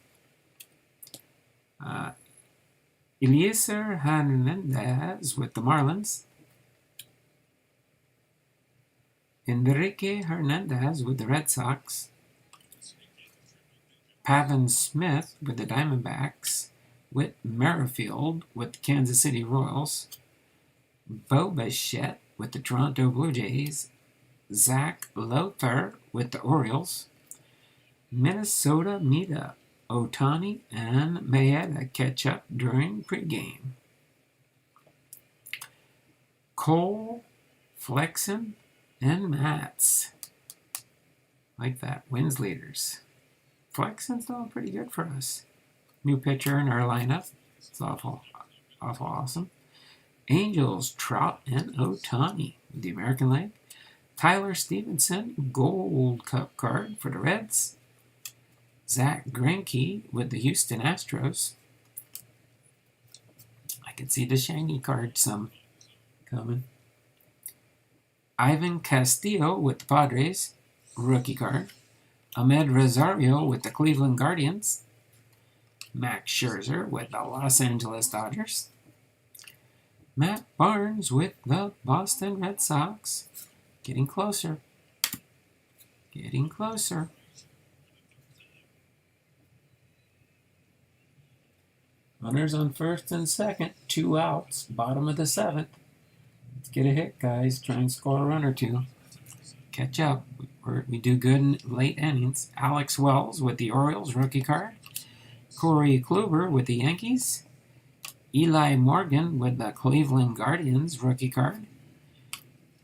Eliezer Hernandez with the Marlins. Enrique Hernandez with the Red Sox. Pavin Smith with the Diamondbacks. Whit Merrifield with the Kansas City Royals. Bo Bichette with the Toronto Blue Jays. Zach Lothar with the Orioles. Minnesota meetup. Otani and Maeda catch up during pregame. Cole, Flexen, and Mats. Like that. Wins leaders. Flexen's doing pretty good for us. New pitcher in our lineup. It's awful awesome. Angels, Trout, and Otani with the American League. Tyler Stevenson, Gold Cup card for the Reds. Zach Greinke with the Houston Astros. I can see the shiny card some coming. Ivan Castillo with the Padres, rookie card. Ahmed Rosario with the Cleveland Guardians. Max Scherzer with the Los Angeles Dodgers. Matt Barnes with the Boston Red Sox. Getting closer. Getting closer. Runners on first and second. 2 outs. Bottom of the 7th. Let's get a hit, guys. Try and score a run or two. Catch up. We do good in late innings. Alex Wells with the Orioles, rookie card. Corey Kluber with the Yankees. Eli Morgan with the Cleveland Guardians, rookie card.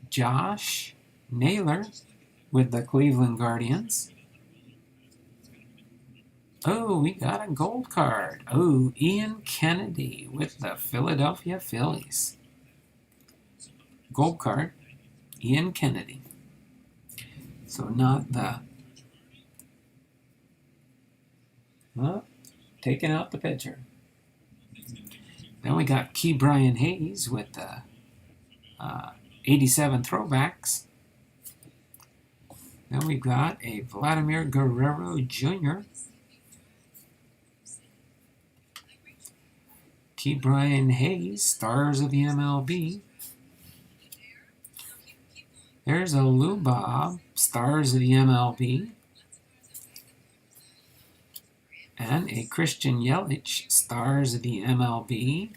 Josh Naylor with the Cleveland Guardians. Oh, we got a gold card. Oh, Ian Kennedy with the Philadelphia Phillies. Gold card, Ian Kennedy. So not the... Well, taking out the pitcher. Then we got Ke'Bryan Hayes with the 87 throwbacks. Then we've got a Vladimir Guerrero Jr. Ke'Bryan Hayes, Stars of the MLB. There's a Lou Bob, Stars of the MLB. And a Christian Yelich, Stars of the MLB.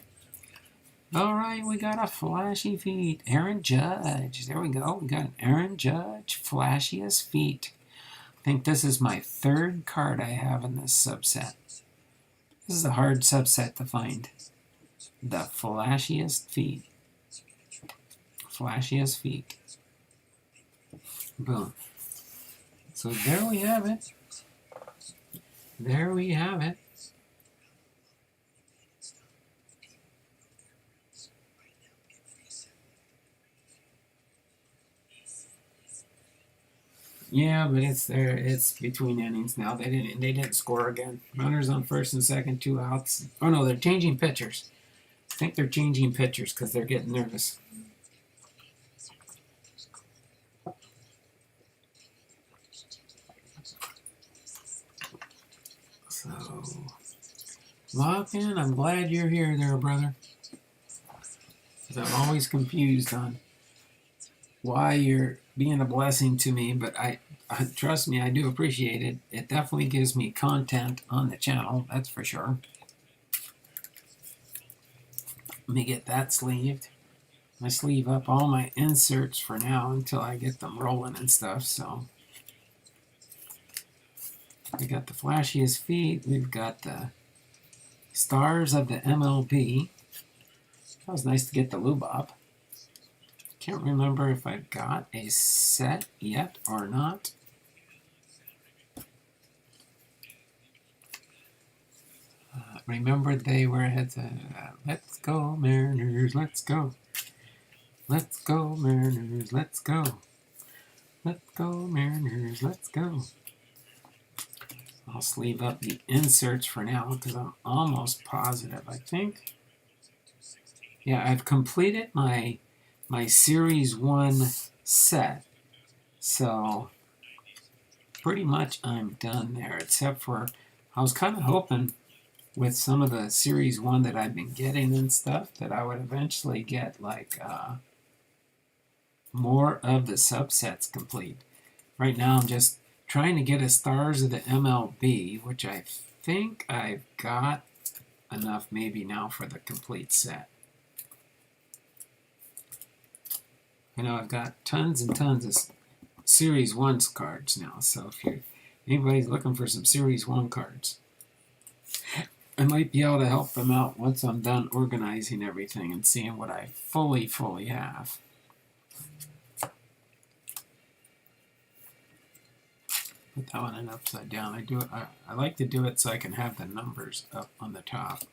All right, we got a flashy feet. Aaron Judge. There we go. We got an Aaron Judge, flashiest feet. I think this is my third card I have in this subset. This is a hard subset to find. The flashiest feet. Flashiest feet. Boom. So there we have it. There we have it. Yeah, but it's there. It's between innings now. They didn't score again. Runners on first and second, 2 outs. Oh no, they're changing pitchers. I think they're changing pitchers because they're getting nervous. So, Lock-in, I'm glad you're here there, brother. Because I'm always confused on why you're being a blessing to me, but I trust me, I do appreciate it. It definitely gives me content on the channel, that's for sure. Let me get that sleeved. I sleeve up all my inserts for now until I get them rolling and stuff, so. We got the flashiest feet. We've got the Stars of the MLB. That was nice to get the Lou Bob. Can't remember if I've got a set yet or not. Remember they were ahead to let's go Mariners, let's go. Let's go Mariners, let's go. Let's go Mariners, let's go. I'll sleeve up the inserts for now because I'm almost positive, I think. Yeah, I've completed my Series 1 set. So, pretty much I'm done there, except for I was kind of hoping with some of the Series 1 that I've been getting and stuff that I would eventually get like more of the subsets complete. Right now I'm just trying to get a Stars of the MLB, which I think I've got enough maybe now for the complete set. I know I've got tons and tons of Series 1 cards now, so if anybody's looking for some Series 1 cards, I might be able to help them out once I'm done organizing everything and seeing what I fully have. Put that one in upside down. I like to do it so I can have the numbers up on the top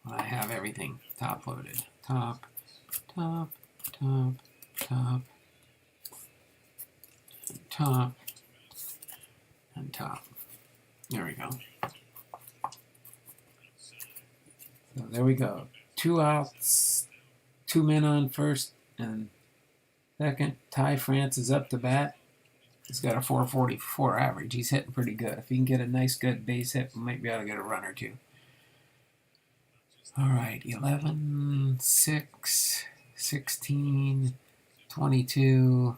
when I have everything top loaded. Top, top, top, top, top, and top. There we go. So there we go. 2 outs, 2 men on first and second. Ty France is up to bat. He's got a 444 average. He's hitting pretty good. If he can get a nice, good base hit, we might be able to get a run or two. All right, 11, 6, 16, 22,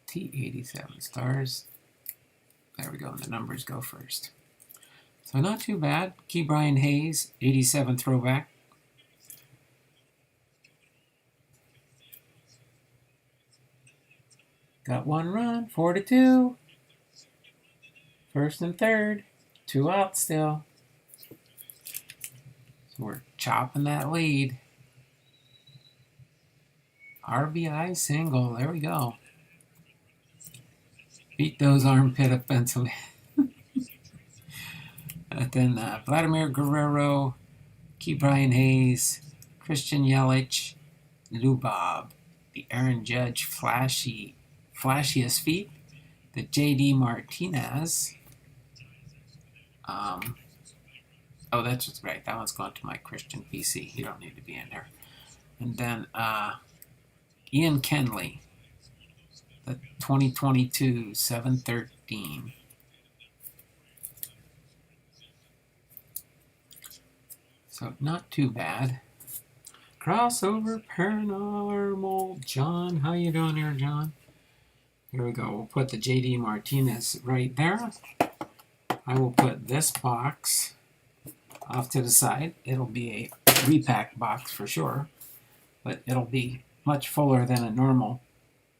T87 Stars. There we go, and the numbers go first. So not too bad. Ke'Bryan Hayes, 87 throwback. Got 1 run, 4-2. First and third, 2 outs still. So we're chopping that lead. RBI single, there we go. Beat those armpit offensively. Then Vladimir Guerrero, Key Brian Hayes, Christian Yelich, Lubov, the Aaron Judge flashiest feet, the J.D. Martinez. Oh, that's right. That one's going to my Christian PC. You don't need to be in there. And then Ian Kenley, the 2022 713. So not too bad. Crossover paranormal. John, how you doing here, John? Here we go. We'll put the J.D. Martinez right there. I will put this box off to the side. It'll be a repack box for sure, but it'll be much fuller than a normal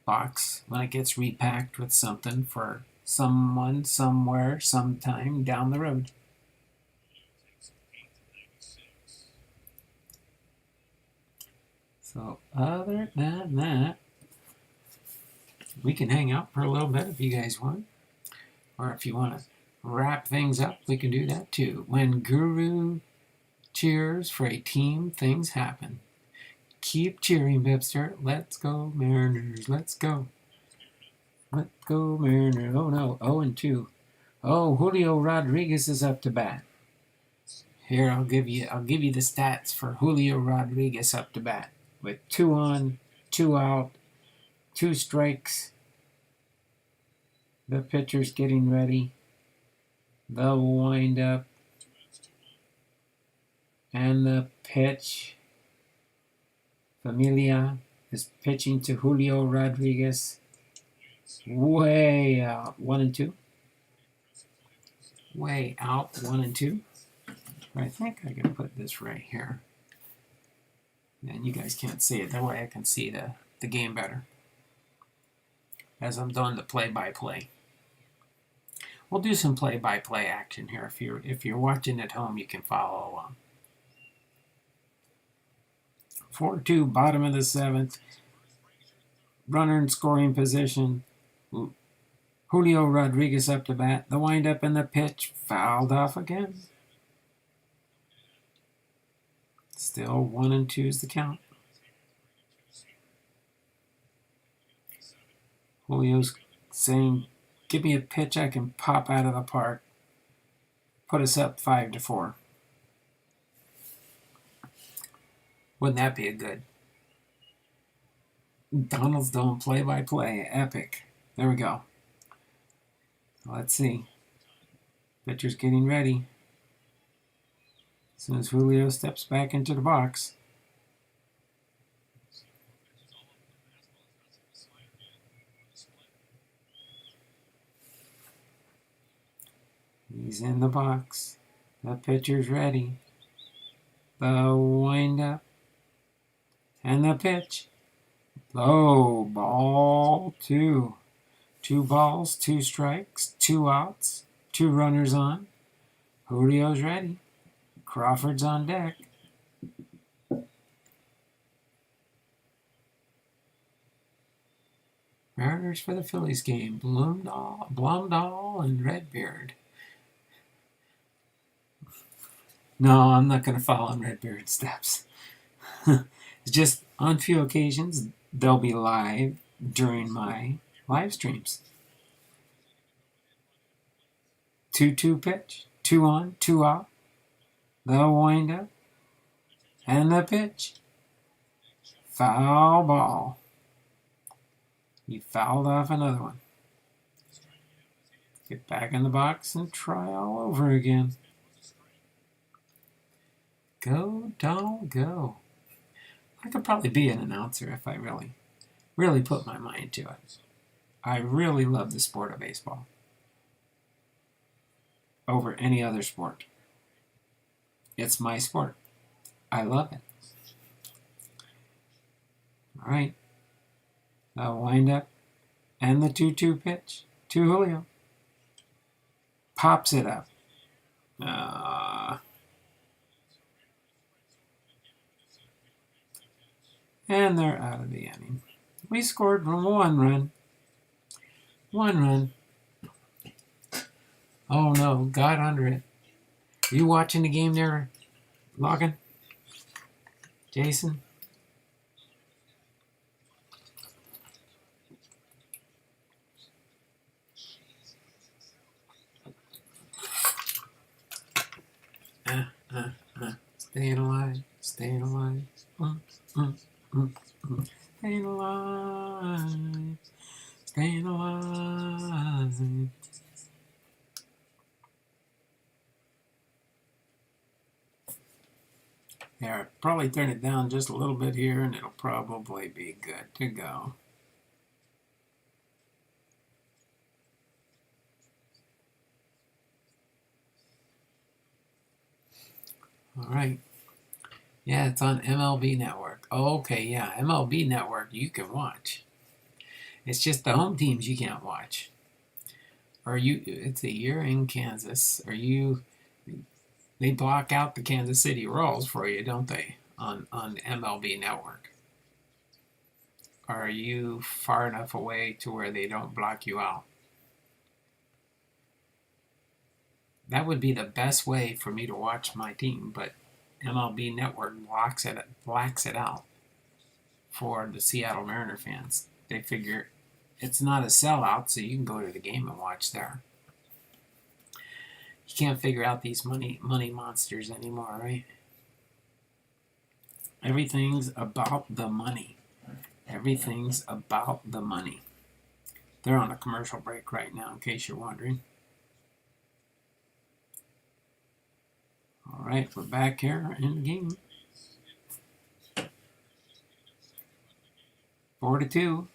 box when it gets repacked with something for someone, somewhere, sometime down the road. So other than that, we can hang out for a little bit if you guys want. Or if you want to wrap things up, we can do that too. When Guru cheers for a team, things happen. Keep cheering, Bipster. Let's go, Mariners. Let's go. Let's go, Mariners. Oh no, 0-2. Oh, Julio Rodriguez is up to bat. Here, I'll give you the stats for Julio Rodriguez up to bat. With 2 on, 2 out, 2 strikes. The pitcher's getting ready. The wind-up. And the pitch. Familia is pitching to Julio Rodriguez. Way out. 1-2. Way out. 1-2. I think I can put this right here. And you guys can't see it. That way I can see the game better as I'm doing the play-by-play. We'll do some play-by-play action here. If you're watching at home, you can follow along. 4-2, bottom of the 7th. Runner in scoring position. Julio Rodriguez up to bat. The windup and the pitch fouled off again. Still 1-2 is the count. Julio's saying, give me a pitch I can pop out of the park. Put us up 5-4. Wouldn't that be a good? Donald's doing play-by-play. Epic. There we go. Let's see. Pitcher's getting ready. As soon as Julio steps back into the box. He's in the box. The pitcher's ready. The wind-up. And the pitch. Low ball 2. 2 balls, 2 strikes, 2 outs, 2 runners on. Julio's ready. Crawford's on deck. Mariners for the Phillies game. Blumdahl and Redbeard. No, I'm not going to follow in Redbeard's steps. It's just on few occasions they'll be live during my live streams. 2-2 pitch. 2 on, 2 out. The wind-up. And the pitch. Foul ball. He fouled off another one. Get back in the box and try all over again. Go, Donald, go. I could probably be an announcer if I really put my mind to it. I really love the sport of baseball over any other sport. It's my sport. I love it. All right. The wind-up and the 2-2 pitch to Julio. Pops it up. And they're out of the inning. We scored 1 run. 1 run. Oh no, got under it. Are you watching the game there, Logan? Jason? Staying alive, staying alive. Staying alive, staying alive. Yeah, probably turn it down just a little bit here and it'll probably be good to go. All right. Yeah, it's on MLB Network. Okay, yeah, MLB Network you can watch. It's just the home teams you can't watch. It's a year in Kansas. They block out the Kansas City Royals for you, don't they, on MLB Network? Are you far enough away to where they don't block you out? That would be the best way for me to watch my team, but MLB Network blacks it out for the Seattle Mariner fans. They figure it's not a sellout, so you can go to the game and watch there. You can't figure out these money monsters anymore, right? Everything's about the money. Everything's about the money. They're on a commercial break right now, in case you're wondering. All right, we're back here in the game. 4-2.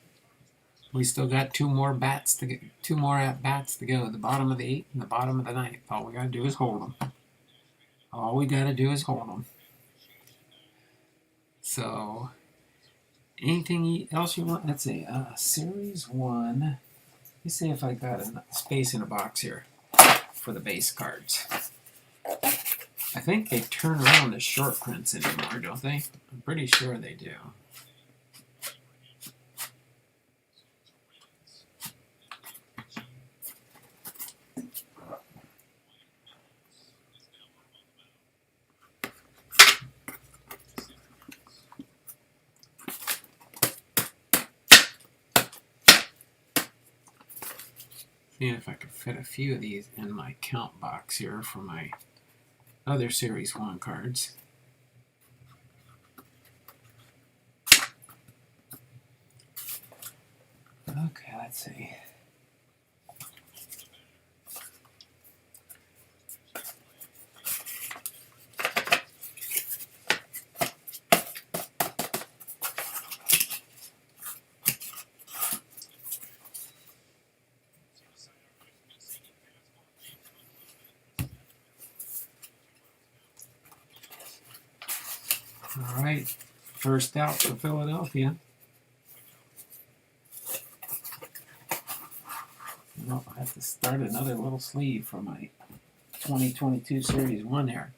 We still got two more at bats to go. The bottom of the 8th and the bottom of the 9th. All we gotta do is hold them. All we gotta do is hold them. So, anything else you want? Let's see. Series 1. Let me see if I got a space in a box here for the base cards. I think they turn around the short prints anymore, don't they? I'm pretty sure they do. Seeing if I could fit a few of these in my count box here for my other Series 1 cards. Okay, let's see. All right, first out for Philadelphia. Well, I have to start another little sleeve for my 2022 Series 1 here.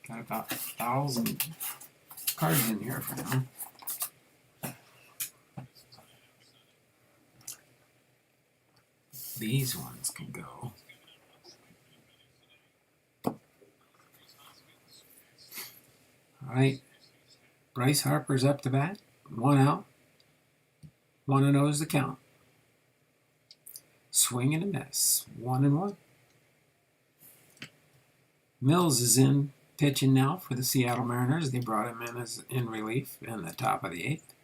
Got about 1,000 cards in here for now. These ones can go. All right. Bryce Harper's up to bat. 1 out. 1-0 is the count. Swing and a miss. 1-1. Mills is in pitching now for the Seattle Mariners. They brought him in as in relief in the top of the 8th.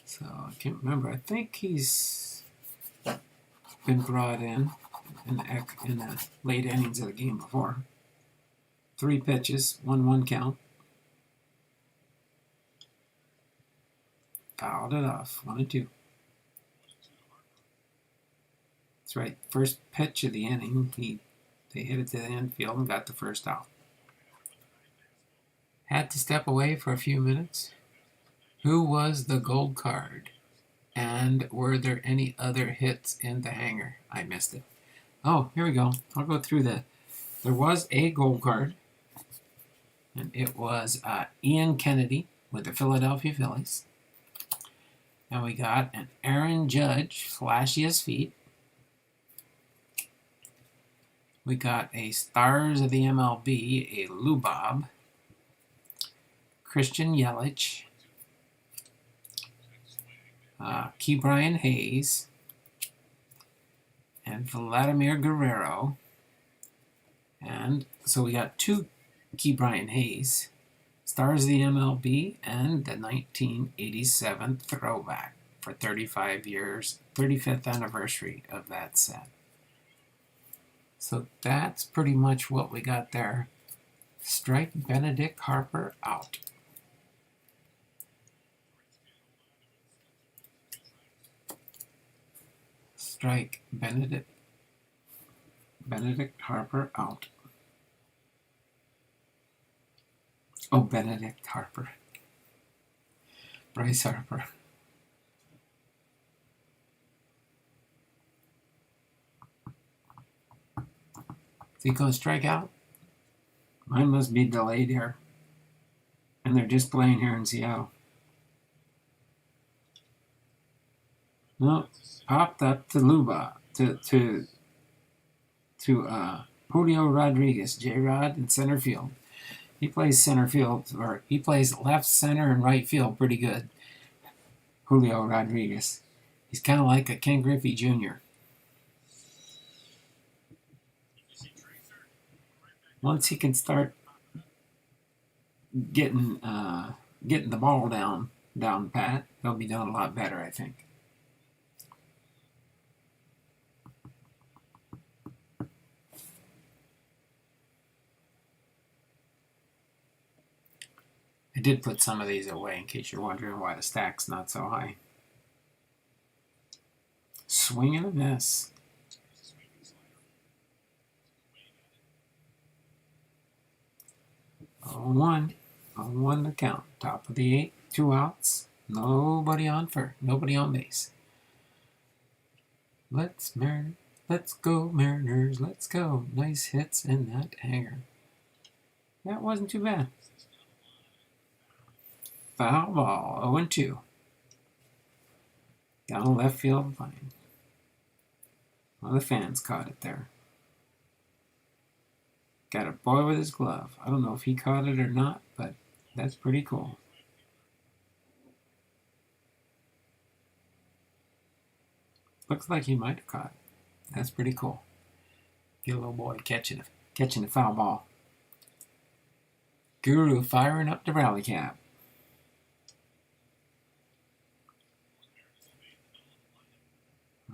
So I can't remember. I think he's been brought in the late innings of the game before. 3 pitches, 1-1 count. Fouled it off, 1-2. That's right, first pitch of the inning, they hit it to the infield and got the first out. Had to step away for a few minutes. Who was the gold card? And were there any other hits in the hanger? I missed it. Oh, here we go. I'll go through that. There was a gold card, and it was Ian Kennedy, with the Philadelphia Phillies. And we got an Aaron Judge, flashiest feet. We got a Stars of the MLB, a Lubob. Christian Yelich. Ke'Bryan Hayes. And Vladimir Guerrero. And so we got two Ke'Bryan Hayes. Stars of the MLB, and the 1987 throwback for 35 years, 35th anniversary of that set. So that's pretty much what we got there. Strike Benedict Harper out. Strike Benedict Harper out. Oh, Benedict Harper. Bryce Harper. Is he going to strike out? Mine must be delayed here. And they're just playing here in Seattle. No, popped up to Luba, to Julio Rodriguez, J-Rod in center field. He plays center field, or he plays left, center, and right field pretty good. Julio Rodriguez. He's kind of like a Ken Griffey Jr. Once he can start getting the ball down pat, he'll be doing a lot better, I think. I did put some of these away in case you're wondering why the stack's not so high. Swing and a miss. Oh, 1 to count. Top of the 8, 2 outs. Nobody on base. Let's go Mariners, let's go. Nice hits in that hanger. That wasn't too bad. Foul ball, 0-2. Down left field line. One of the fans caught it there. Got a boy with his glove. I don't know if he caught it or not, but that's pretty cool. Looks like he might have caught it. That's pretty cool. Get a little boy catching the foul ball. Guru firing up the rally cap.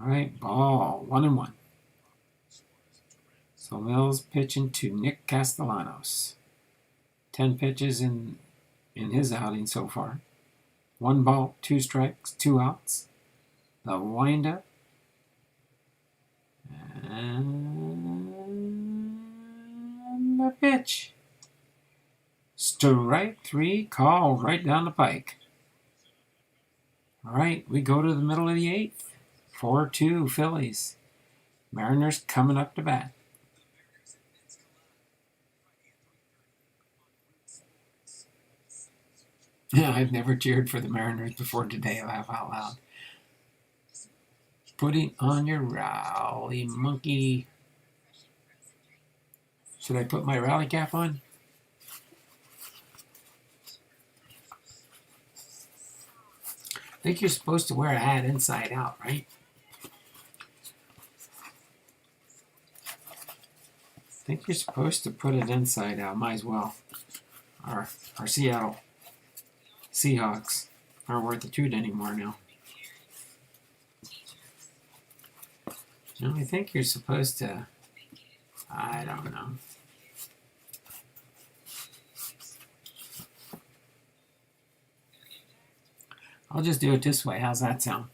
All right, ball 1-1. So Mills pitching to Nick Castellanos. 10 pitches in his outing so far. 1 ball, 2 strikes, 2 outs. The windup. And the pitch. Strike 3 call right down the pike. All right, we go to the middle of the 8th. 4-2 Phillies. Mariners coming up to bat. Yeah, I've never cheered for the Mariners before today. Laugh out loud. Putting on your rally, monkey. Should I put my rally cap on? I think you're supposed to wear a hat inside out, right? I think you're supposed to put it inside out. Might as well. Our Seattle Seahawks aren't worth a toot anymore now. No, I think you're supposed to. I don't know. I'll just do it this way. How's that sound?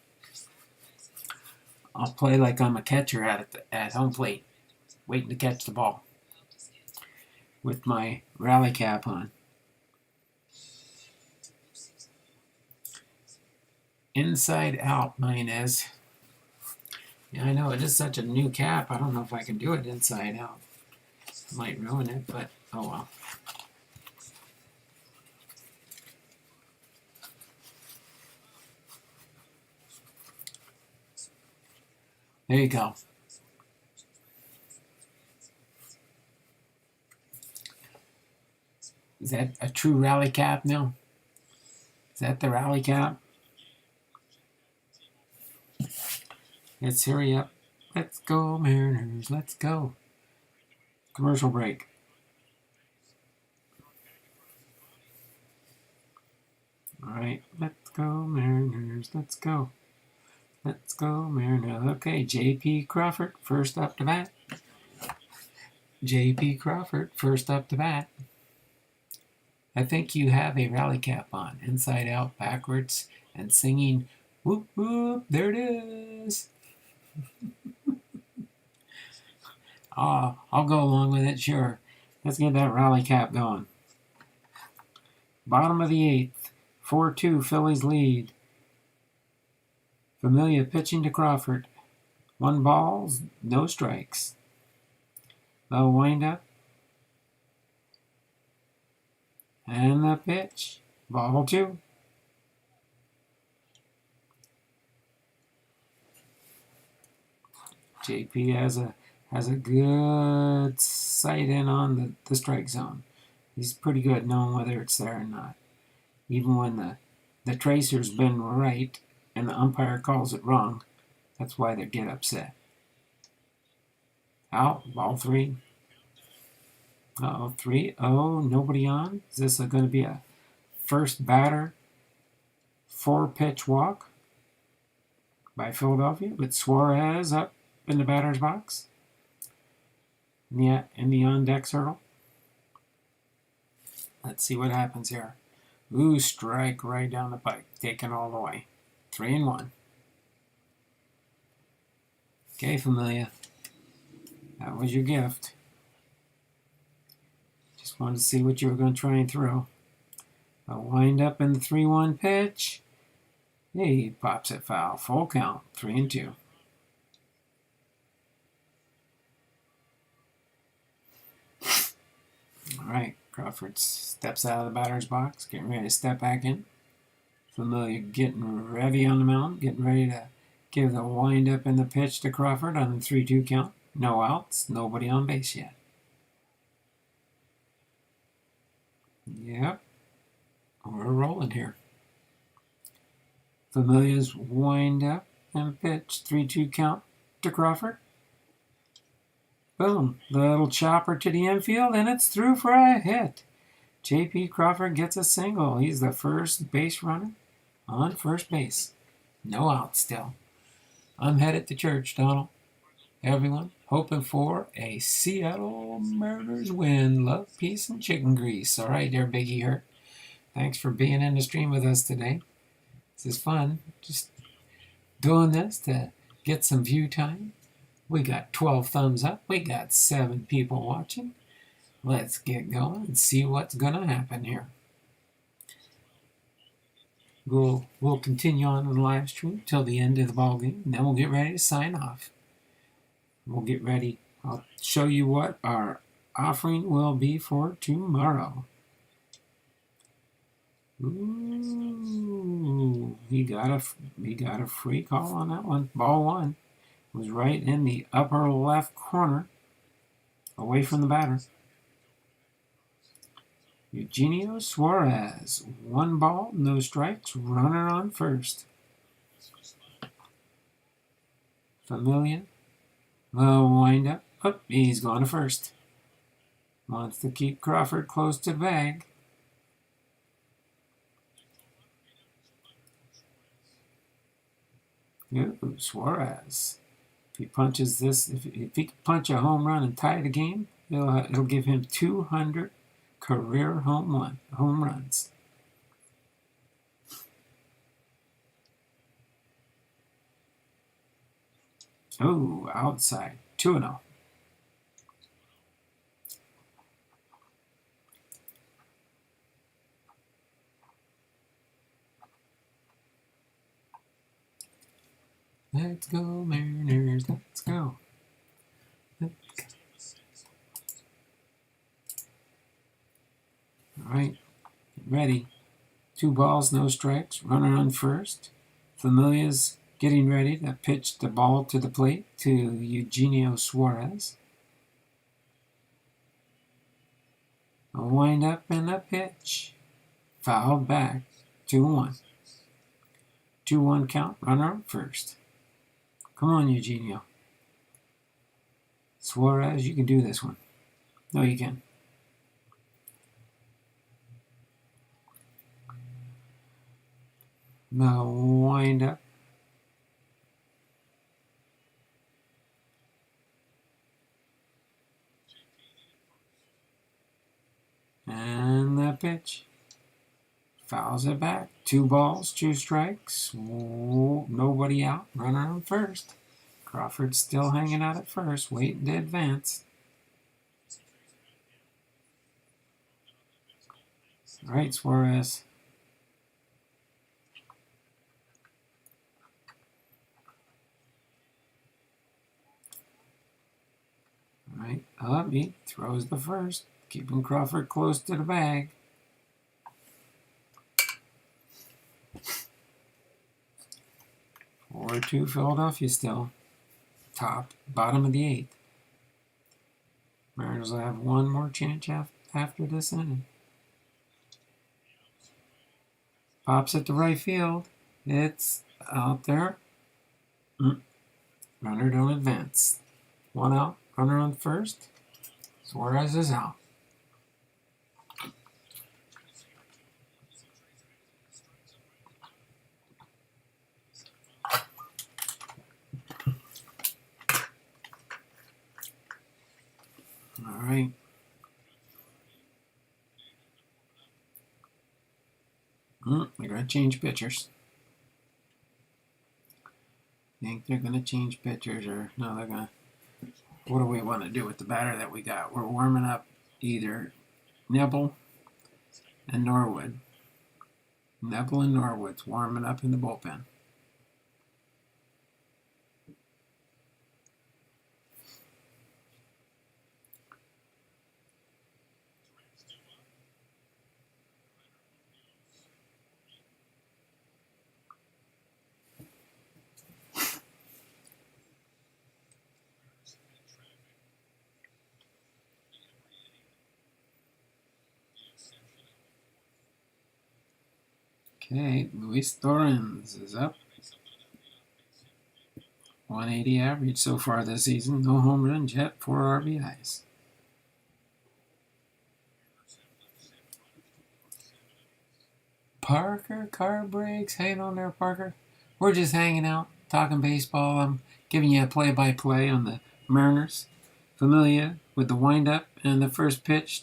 I'll play like I'm a catcher at home plate, waiting to catch the ball with my rally cap on. Inside out, mine is. Yeah, I know, it is such a new cap. I don't know if I can do it inside out. Might ruin it, but oh well. There you go. Is that a true rally cap now? Is that the rally cap? Let's hurry up. Let's go, Mariners. Let's go. Commercial break. All right. Let's go, Mariners. Let's go. Let's go, Mariners. Okay, J.P. Crawford, first up to bat. J.P. Crawford, first up to bat. I think you have a rally cap on, inside out, backwards, and singing, whoop, whoop, there it is. I'll go along with it, sure. Let's get that rally cap going. Bottom of the eighth, 4-2, Phillies lead. Familia pitching to Crawford. 1 ball, no strikes. The windup. And the pitch. Ball 2. JP has a good sight in on the strike zone. He's pretty good knowing whether it's there or not. Even when the tracer's been right and the umpire calls it wrong, that's why they get upset. Out, ball 3. 3-0, nobody on. Is this going to be a first batter 4-pitch walk by Philadelphia with Suarez up in the batter's box? In the on-deck circle. Let's see what happens here. Ooh, strike right down the pipe. Taken all the way. 3-1. Okay, Familia. That was your gift. Just wanted to see what you were going to try and throw. A wind up in the 3-1 pitch. He pops it foul. Full count. 3-2. All right. Crawford steps out of the batter's box, getting ready to step back in. Familia getting ready on the mound, getting ready to give the wind up in the pitch to Crawford on the 3-2 count. No outs, nobody on base yet. Yep, we're rolling here. Familia's wind up and pitch, 3-2 count to Crawford. Boom, little chopper to the infield, and it's through for a hit. J.P. Crawford gets a single. He's the first base runner on first base. No out still. I'm headed to church, Donald. Everyone, hoping for a Seattle Mariners win. Love, peace, and chicken grease. All right there, Biggie Hurt. Thanks for being in the stream with us today. This is fun. Just doing this to get some view time. We got 12 thumbs up. We got 7 people watching. Let's get going and see what's going to happen here. We'll continue on the live stream till the end of the ball game, and then we'll get ready to sign off. We'll get ready. I'll show you what our offering will be for tomorrow. Ooh, he got a free call on that one. Ball 1 was right in the upper left corner, away from the batter. Eugenio Suarez, 1 ball, no strikes, runner on first. Familia, low wind up. Oh, he's gone to first. Wants to keep Crawford close to the bag. Ooh, Suarez. If he punches this, if he can punch a home run and tie the game, it'll give him 200 career home runs. Oh, outside. 2-0. Let's go, Mariners. Let's go. All right, get ready. 2 balls, no strikes. Runner on first. Familia's getting ready to pitch the ball to the plate to Eugenio Suarez. A wind up and a pitch. Fouled back. 2-1. 2-1 count. Runner on first. Come on, Eugenio. Suarez, you can do this one. No, you can. The wind up. And the pitch. Fouls it back. 2 balls, 2 strikes. Whoa, nobody out. Runner on first. Crawford's still hanging out at first, waiting to advance. All right, Suarez. All right, up, he throws the first, keeping Crawford close to the bag. Four 2 Philadelphia still. Bottom of the 8th. Mariners will have one more chance after this inning. Pops at the right field. It's out there. Runner don't advance. 1 out. Runner on first. Suarez is out. All right. They're going to change pitchers. Think they're going to change pitchers, or no, they're going to. What do we want to do with the batter that we got? We're warming up either Nebel and Norwood. Nebel and Norwood's warming up in the bullpen. Okay, Luis Torrens is up. 180 average so far this season. No home runs yet, 4 RBIs. Parker, car breaks. Hanging on there, Parker. We're just hanging out, talking baseball. I'm giving you a play-by-play on the Mariners. Familiar with the windup and the first pitch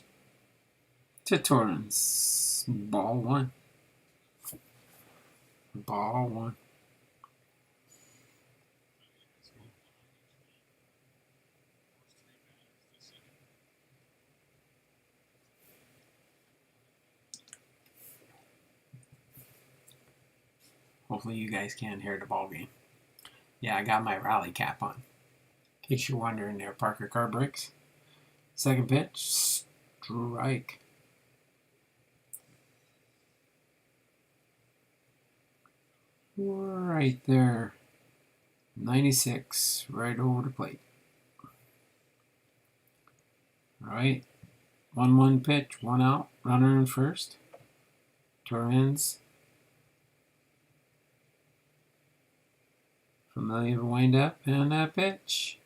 to Torrens. Ball 1. Ball 1. Hopefully you guys can hear the ball game. Yeah, I got my rally cap on. In case you're wondering there, Parker car breaks. Second pitch, strike. Right there. 96, right over the plate. All right. 1-1 pitch, 1 out, runner in first. Torrens. Familiar wind up and a pitch.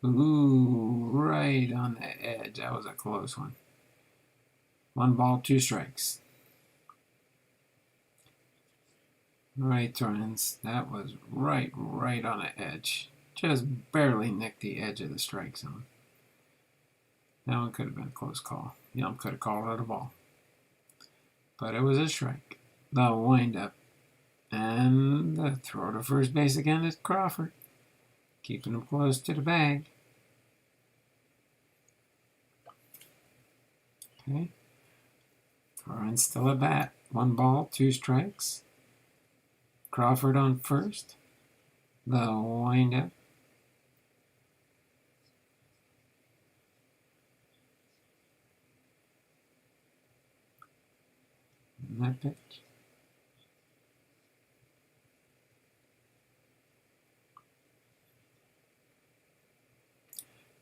Ooh, right on the edge. That was a close one. 1 ball, 2 strikes. All right, Torrens. That was right on the edge. Just barely nicked the edge of the strike zone. That one could have been a close call. Yum could have called it a ball. But it was a strike. The wind up. And the throw to first base again is Crawford. Keeping him close to the bag. Okay. Torrens still at bat. 1 ball, 2 strikes. Crawford on first. The wind up. And that pitch.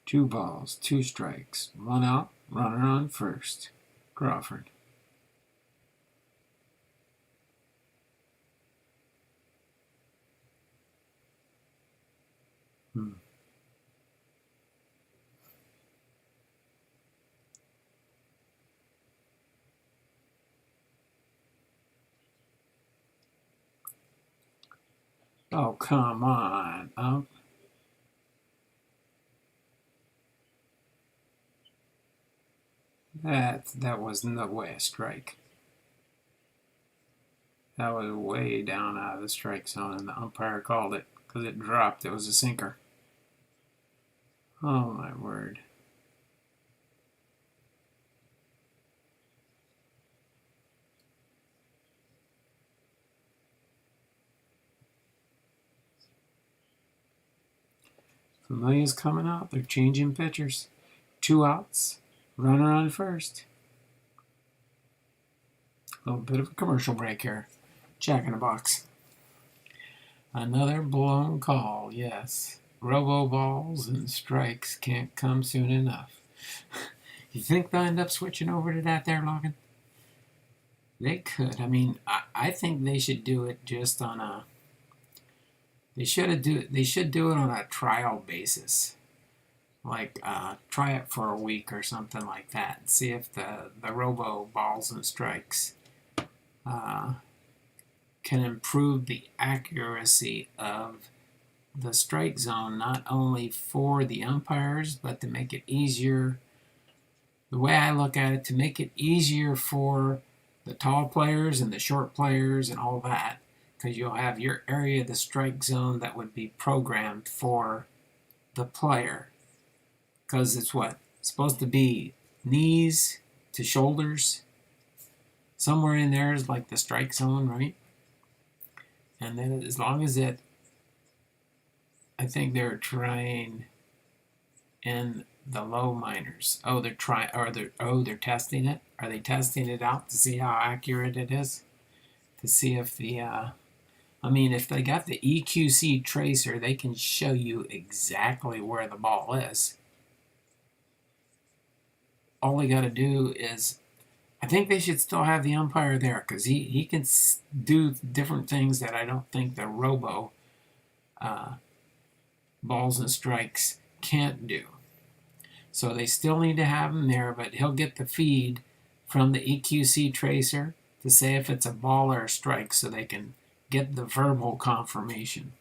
2 balls, 2 strikes, 1 out, runner on first. Crawford. Oh, come on. That was no way a strike. That was way down out of the strike zone, and the umpire called it because it dropped. It was a sinker. Oh, my word. Familia's coming out. They're changing pitchers. 2 outs. Runner on first. A little bit of a commercial break here. Jack in the Box. Another blown call, yes. Robo balls and strikes can't come soon enough. You think they'll end up switching over to that there, Logan? They could. I mean, I think they should do it just on a... They should do it on a trial basis. Like, try it for a week or something like that. And see if the robo balls and strikes can improve the accuracy of the strike zone, not only for the umpires, but to make it easier. The way I look at it, to make it easier for the tall players and the short players and all that, because you'll have your area of the strike zone that would be programmed for the player. Because it's what? It's supposed to be knees to shoulders. Somewhere in there is like the strike zone, right? And then as long as it, I think they're trying in the low minors. Oh, they're testing it. Are they testing it out to see how accurate it is? To see if the, if they got the EQC tracer, they can show you exactly where the ball is. All they got to do is, I think they should still have the umpire there because he can do different things that I don't think the robo balls and strikes can't do. So they still need to have him there, but he'll get the feed from the EQC tracer to say if it's a ball or a strike so they can get the verbal confirmation.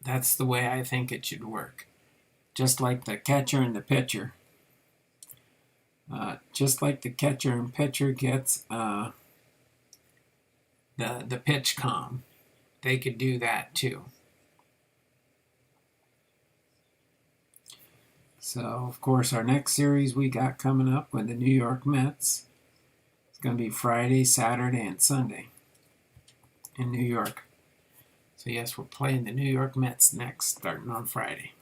That's the way I think it should work. Just like the catcher and the pitcher. Just like the catcher and pitcher gets the pitch comm. They could do that too. So, of course, our next series we got coming up with the New York Mets. It's going to be Friday, Saturday, and Sunday in New York. So, yes, we're playing the New York Mets next, starting on Friday.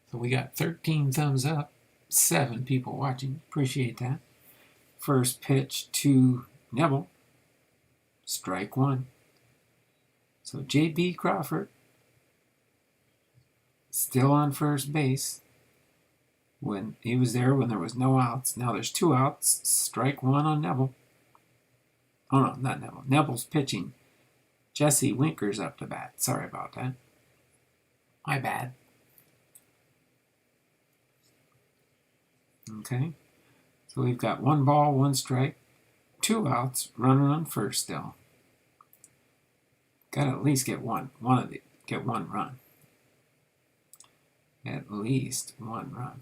So we got 13 thumbs up, 7 people watching. Appreciate that. First pitch to Neville. Strike 1. So J.B. Crawford still on first base. When he was there when there was no outs. Now there's 2 outs. Strike 1 on Neville. Oh, no, not Neville. Neville's pitching. Jesse Winker's up to bat. Sorry about that. My bad. Okay. So we've got 1 ball, 1 strike, 2 outs, runner on first still. Got to at least get one run. At least 1 run.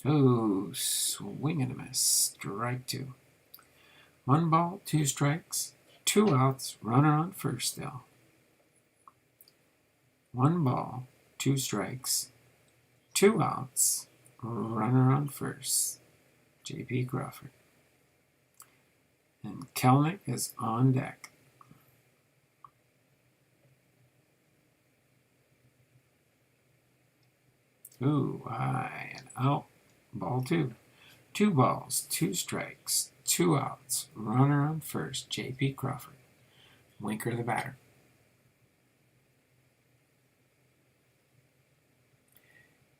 Oh, swing and a miss. Strike 2. 1 ball, 2 strikes, 2 outs, runner on first still. 1 ball, 2 strikes, 2 outs, runner on first. J.P. Crawford. And Kelnick is on deck. Ooh, high and out. Ball 2. 2 balls, 2 strikes, 2 outs. Runner on first, J.P. Crawford. Winker the batter.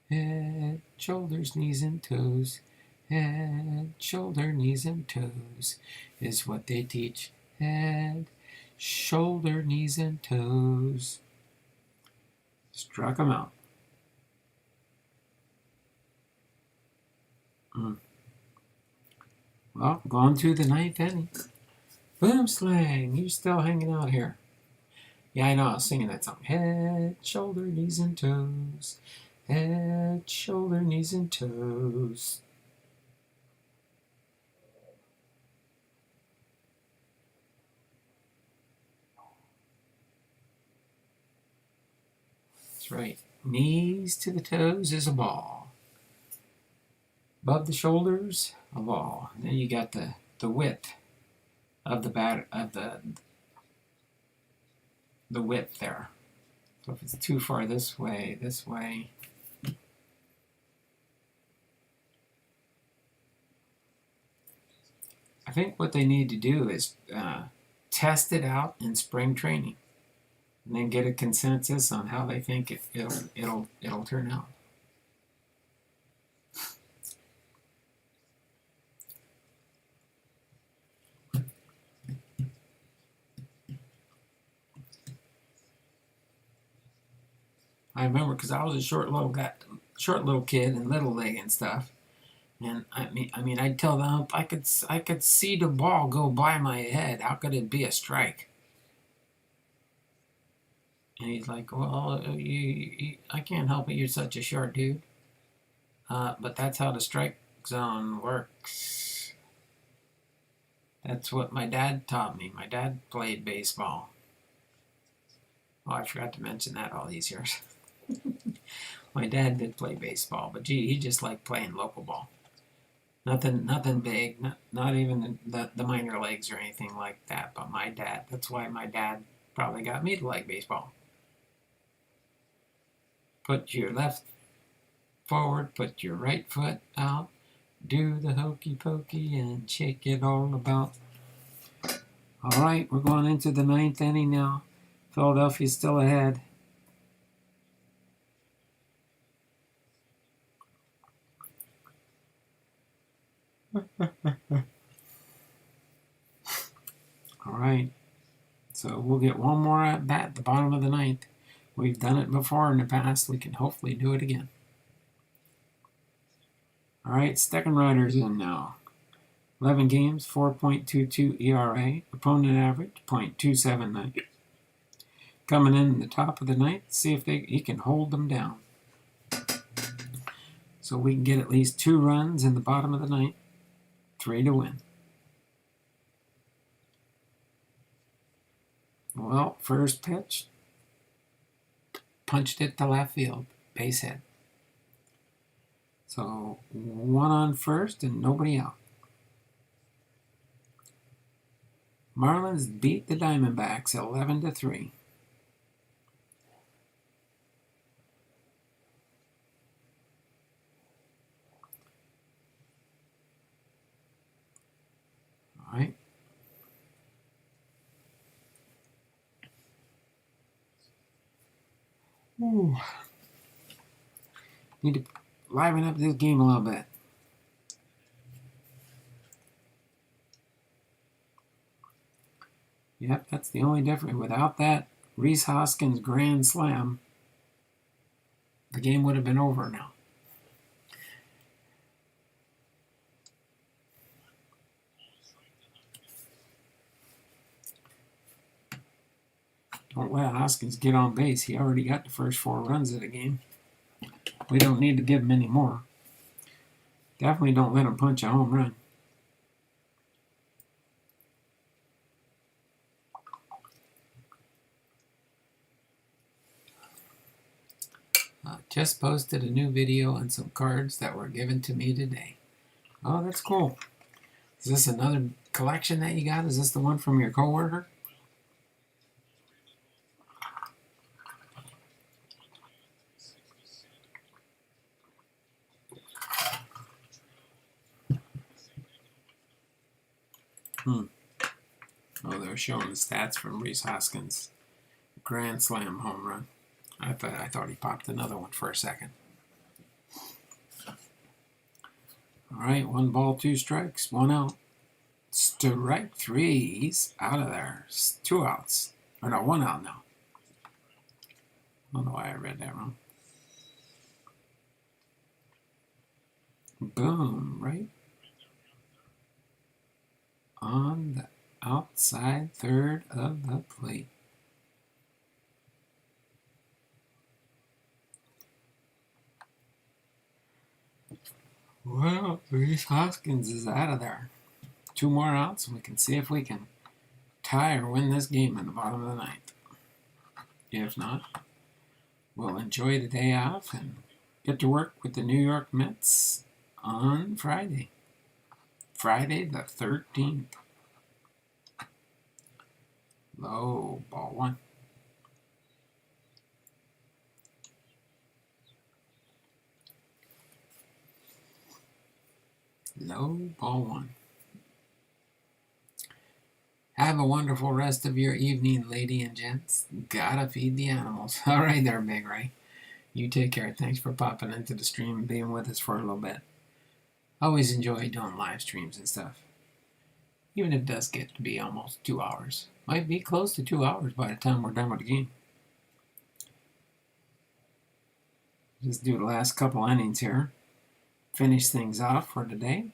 Head, shoulders, knees, and toes. Head, shoulder, knees, and toes is what they teach. Head, shoulder, knees, and toes. Struck him out. Well, going to the 9th inning. Boom slang, you still hanging out here. Yeah, I know, I was singing that song. Head, shoulder, knees, and toes. Head, shoulder, knees, and toes. That's right. Knees to the toes is a ball. Above the shoulders, a ball. And then you got the width of the bat of the width there. So if it's too far this way, I think what they need to do is test it out in spring training, and then get a consensus on how they think it'll turn out. I remember because I was a short little kid in Little League and stuff, and I mean, I'd tell the ump I could see the ball go by my head. How could it be a strike? And he's like, well, I can't help it. You're such a short dude. But that's how the strike zone works. That's what my dad taught me. My dad played baseball. Oh, I forgot to mention that all these years. My dad did play baseball, but gee, he just liked playing local ball. Nothing big, not even the minor leagues or anything like that. But my dad, that's why my dad probably got me to like baseball. Put your left forward, put your right foot out, do the hokey pokey and shake it all about. All right, we're going into the 9th inning now. Philadelphia's still ahead. All right, so we'll get one more at bat at the bottom of the 9th. We've done it before in the past. We can hopefully do it again. All right, Steckenrider's in now. 11 games, 4.22 ERA. Opponent average, .279. Coming in the top of the 9th, see if he can hold them down. So we can get at least 2 runs in the bottom of the 9th, 3 to win. Well, first pitch, punched it to left field, base hit. So 1 on first and nobody out. Marlins beat the Diamondbacks 11-3. All right. Ooh. Need to liven up this game a little bit. Yep, that's the only difference. Without that Rhys Hoskins grand slam, the game would have been over now. Don't let Hoskins get on base. He already got the first 4 runs of the game. We don't need to give him any more. Definitely don't let him punch a home run. Just posted a new video on some cards that were given to me today. Oh, that's cool. Is this another collection that you got? Is this the one from your coworker? Oh, they're showing the stats from Rhys Hoskins. Grand slam home run. I thought he popped another one for a second. All right, 1 ball, 2 strikes, 1 out. Strike 3. He's out of there. 2 outs. Or no, 1 out now. I don't know why I read that wrong. Boom, right on the outside third of the plate. Well, Rhys Hoskins is out of there. 2 more outs, and we can see if we can tie or win this game in the bottom of the ninth. If not, we'll enjoy the day off and get to work with the New York Mets on Friday. Friday the 13th. Low, ball 1. Low, ball 1. Have a wonderful rest of your evening, lady and gents. Gotta feed the animals. All right there, Big Ray. You take care. Thanks for popping into the stream and being with us for a little bit. Always enjoy doing live streams and stuff. Even if it does get to be almost 2 hours. Might be close to 2 hours by the time we're done with the game. Just do the last couple innings here. Finish things off for today.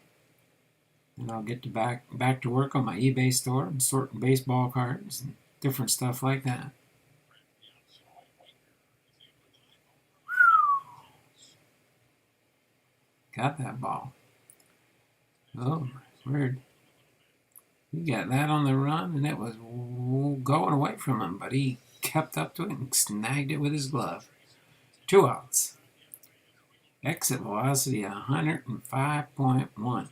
And I'll get to back to work on my eBay store and sorting baseball cards and different stuff like that. Got that ball. Oh, weird. He got that on the run, and it was going away from him, but he kept up to it and snagged it with his glove. 2 outs. Exit velocity 105.1.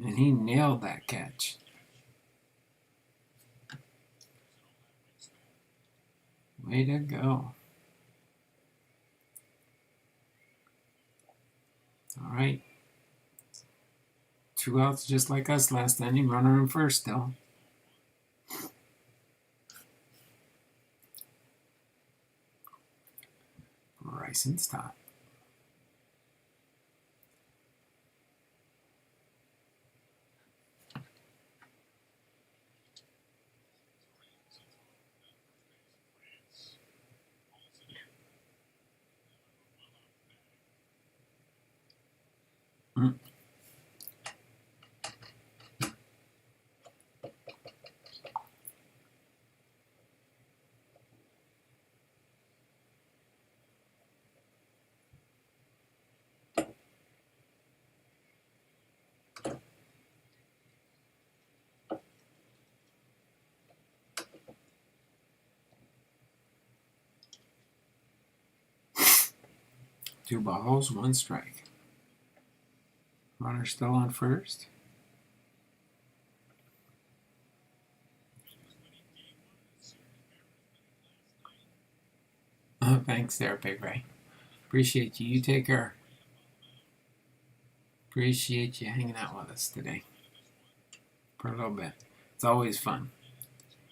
And he nailed that catch. Way to go. All right. 2 outs just like us last inning. Runner in first still. Bryson's top. Mm. Two balls, 1 strike. Runner still on first. Oh, thanks there, Big Ray. Appreciate you. You take care. Appreciate you hanging out with us today for a little bit. It's always fun.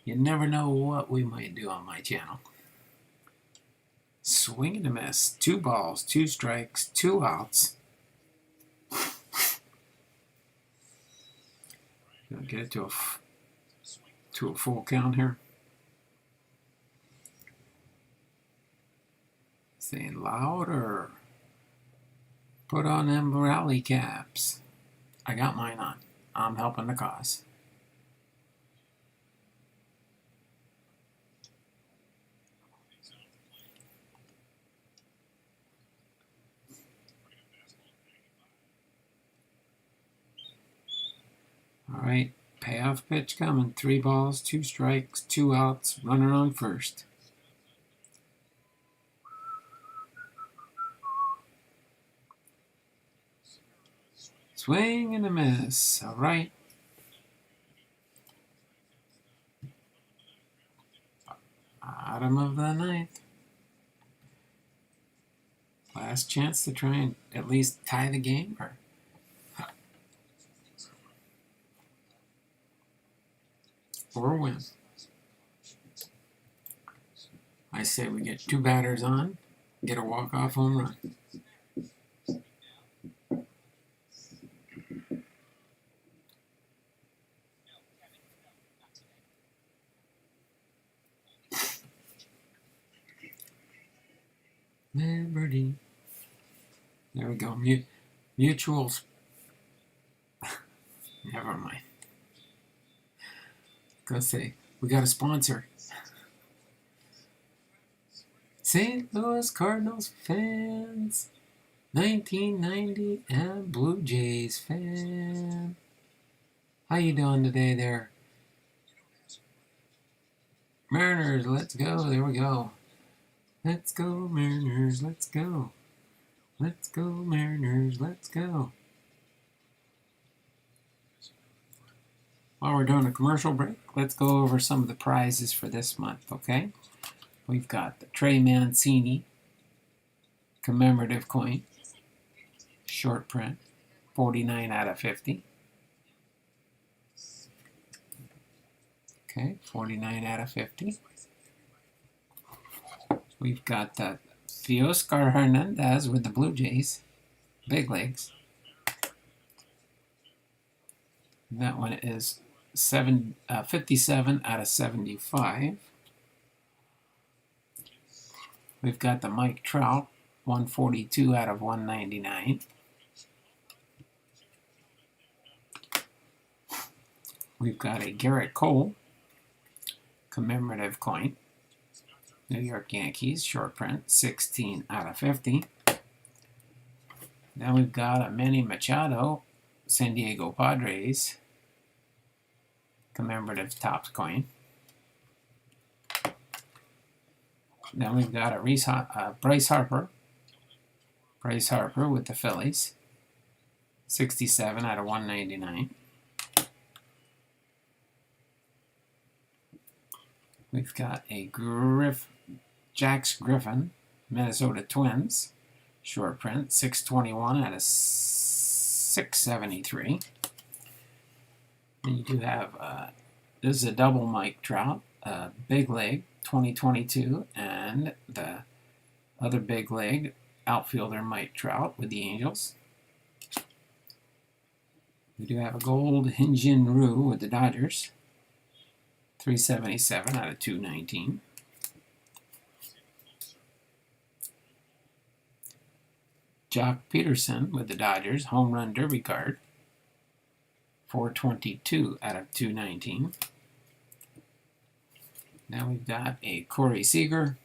You never know what we might do on my channel. Swing and a miss. 2 balls, 2 strikes, 2 outs. Gonna get it to a full count here. Saying louder. Put on them rally caps. I got mine on. I'm helping the cause. All right, payoff pitch coming. 3 balls, 2 strikes, 2 outs, runner on first. Swing and a miss. All right. Bottom of the ninth. Last chance to try and at least tie the game. or win. I say we get 2 batters on, get a walk-off home run. Liberty. There we go. Mutuals. Never mind. Go say, we got a sponsor. St. Louis Cardinals fans. 1990 and Blue Jays fan. How you doing today there? Mariners, let's go. There we go. Let's go, Mariners, let's go. Let's go, Mariners, let's go. While we're doing a commercial break, let's go over some of the prizes for this month, okay? We've got the Trey Mancini commemorative coin, short print, 49 out of 50. Okay, 49 out of 50. We've got the Teoscar Hernandez with the Blue Jays, big legs. That one is 57 out of 75. We've got the Mike Trout, 142 out of 199. We've got a Garrett Cole commemorative coin, New York Yankees, short print, 16 out of 50. Then we've got a Manny Machado, San Diego Padres, commemorative Topps coin. Then we've got a Bryce Harper with the Phillies, 67 out of 199. We've got a Jax Griffin, Minnesota Twins, short print, 621 out of 673. And you do have, this is a double Mike Trout, big leg, 2022, and the other big leg, outfielder Mike Trout with the Angels. We do have a gold Hyun-Jin Ryu with the Dodgers, 377 out of 219. Jock Peterson with the Dodgers, home run derby card, 422 out of 219. Now we've got a Corey Seager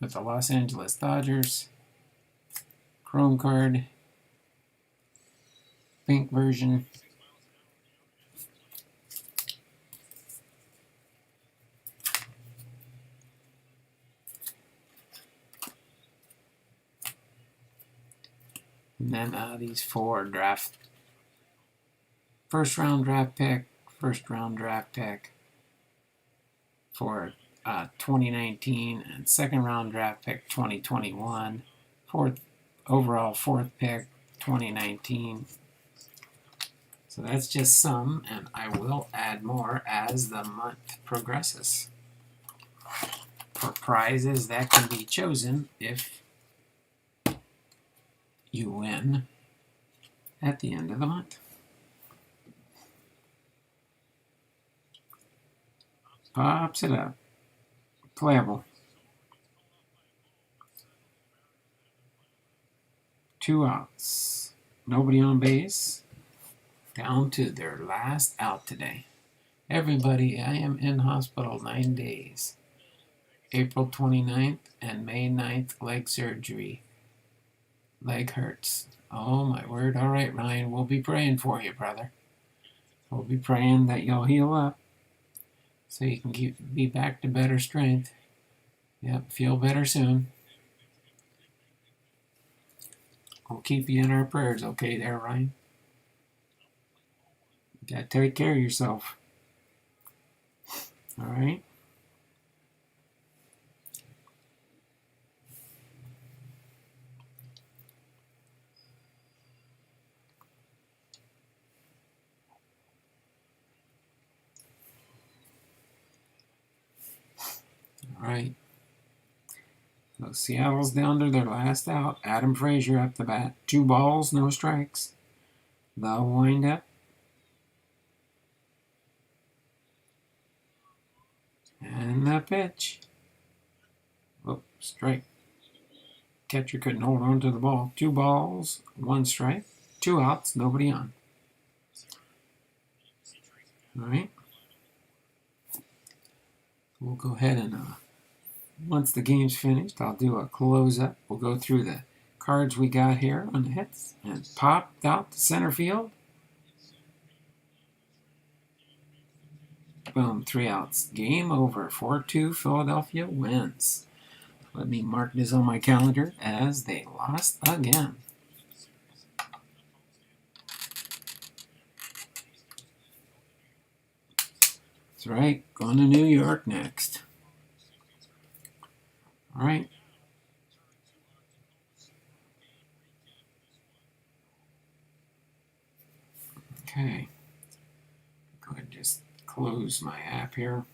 with the Los Angeles Dodgers, chrome card, pink version. And then these 4 first round draft pick for 2019, and second round draft pick 2021, overall fourth pick 2019. So that's just some, and I will add more as the month progresses for prizes that can be chosen if you win at the end of the month. Pops it up. Playable. 2 outs. Nobody on base. Down to their last out today. Everybody, I am in hospital 9 days. April 29th and May 9th, leg surgery. Leg hurts. Oh my word. All right, Ryan, we'll be praying for you, brother. We'll be praying that you'll heal up so you can be back to better strength. Yep, feel better soon. We'll keep you in our prayers, okay there, Ryan? You gotta take care of yourself. All right? right. So Seattle's down to their last out. Adam Frazier up the bat. 2 balls, no strikes. The windup. And the pitch. Oh, strike. Catcher couldn't hold on to the ball. 2 balls, 1 strike. 2 outs, nobody on. All right. We'll go ahead and once the game's finished, I'll do a close-up. We'll go through the cards we got here on the hits and popped out to center field. Boom, 3 outs. Game over. 4-2, Philadelphia wins. Let me mark this on my calendar as they lost again. That's right, going to New York next. All right. Okay. Go ahead and just close my app here.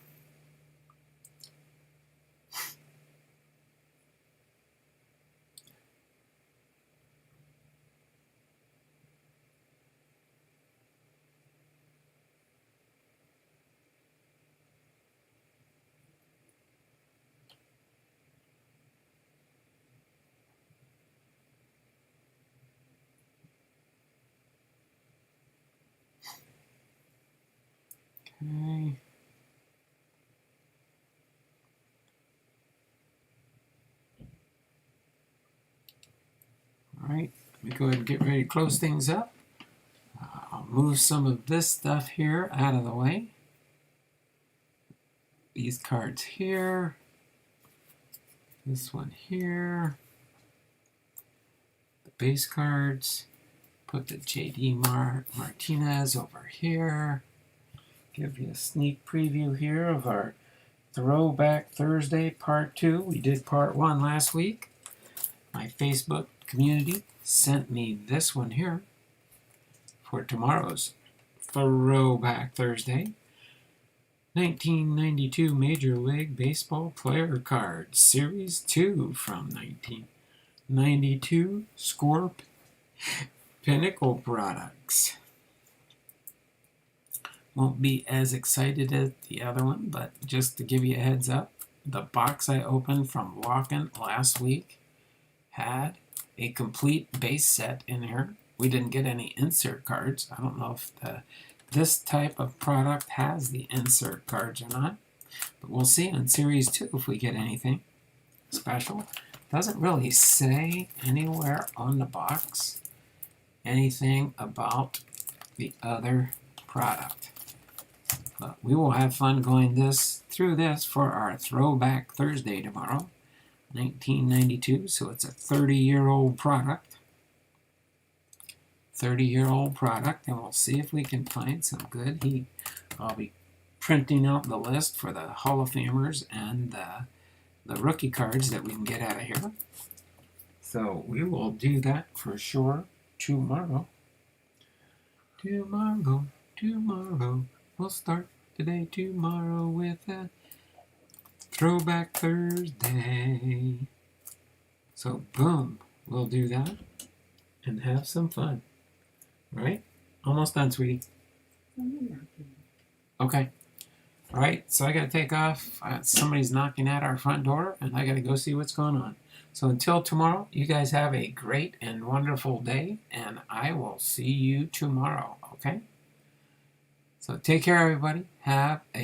Okay. All right, let me go ahead and get ready to close things up. I'll move some of this stuff here out of the way. These cards here. This one here. The base cards. Put the J.D. Martinez over here. Give you a sneak preview here of our Throwback Thursday Part 2. We did Part 1 last week. My Facebook community sent me this one here for tomorrow's Throwback Thursday. 1992 Major League Baseball Player Cards, Series 2 from 1992 Score Pinnacle Products. Won't be as excited as the other one, but just to give you a heads up, the box I opened from Walken last week had a complete base set in here. We didn't get any insert cards. I don't know if this type of product has the insert cards or not, but we'll see on Series 2 if we get anything special. Doesn't really say anywhere on the box anything about the other product. But we will have fun going through this for our Throwback Thursday tomorrow. 1992, so it's a 30-year-old product. 30-year-old product, and we'll see if we can find some good heat. I'll be printing out the list for the Hall of Famers and the rookie cards that we can get out of here. So we will do that for sure tomorrow. Tomorrow. We'll start today, tomorrow with a Throwback Thursday. So, boom, we'll do that and have some fun. Right? Almost done, sweetie. Okay. All right, so I got to take off. Somebody's knocking at our front door, and I got to go see what's going on. So until tomorrow, you guys have a great and wonderful day, and I will see you tomorrow, okay? So take care, everybody. Have a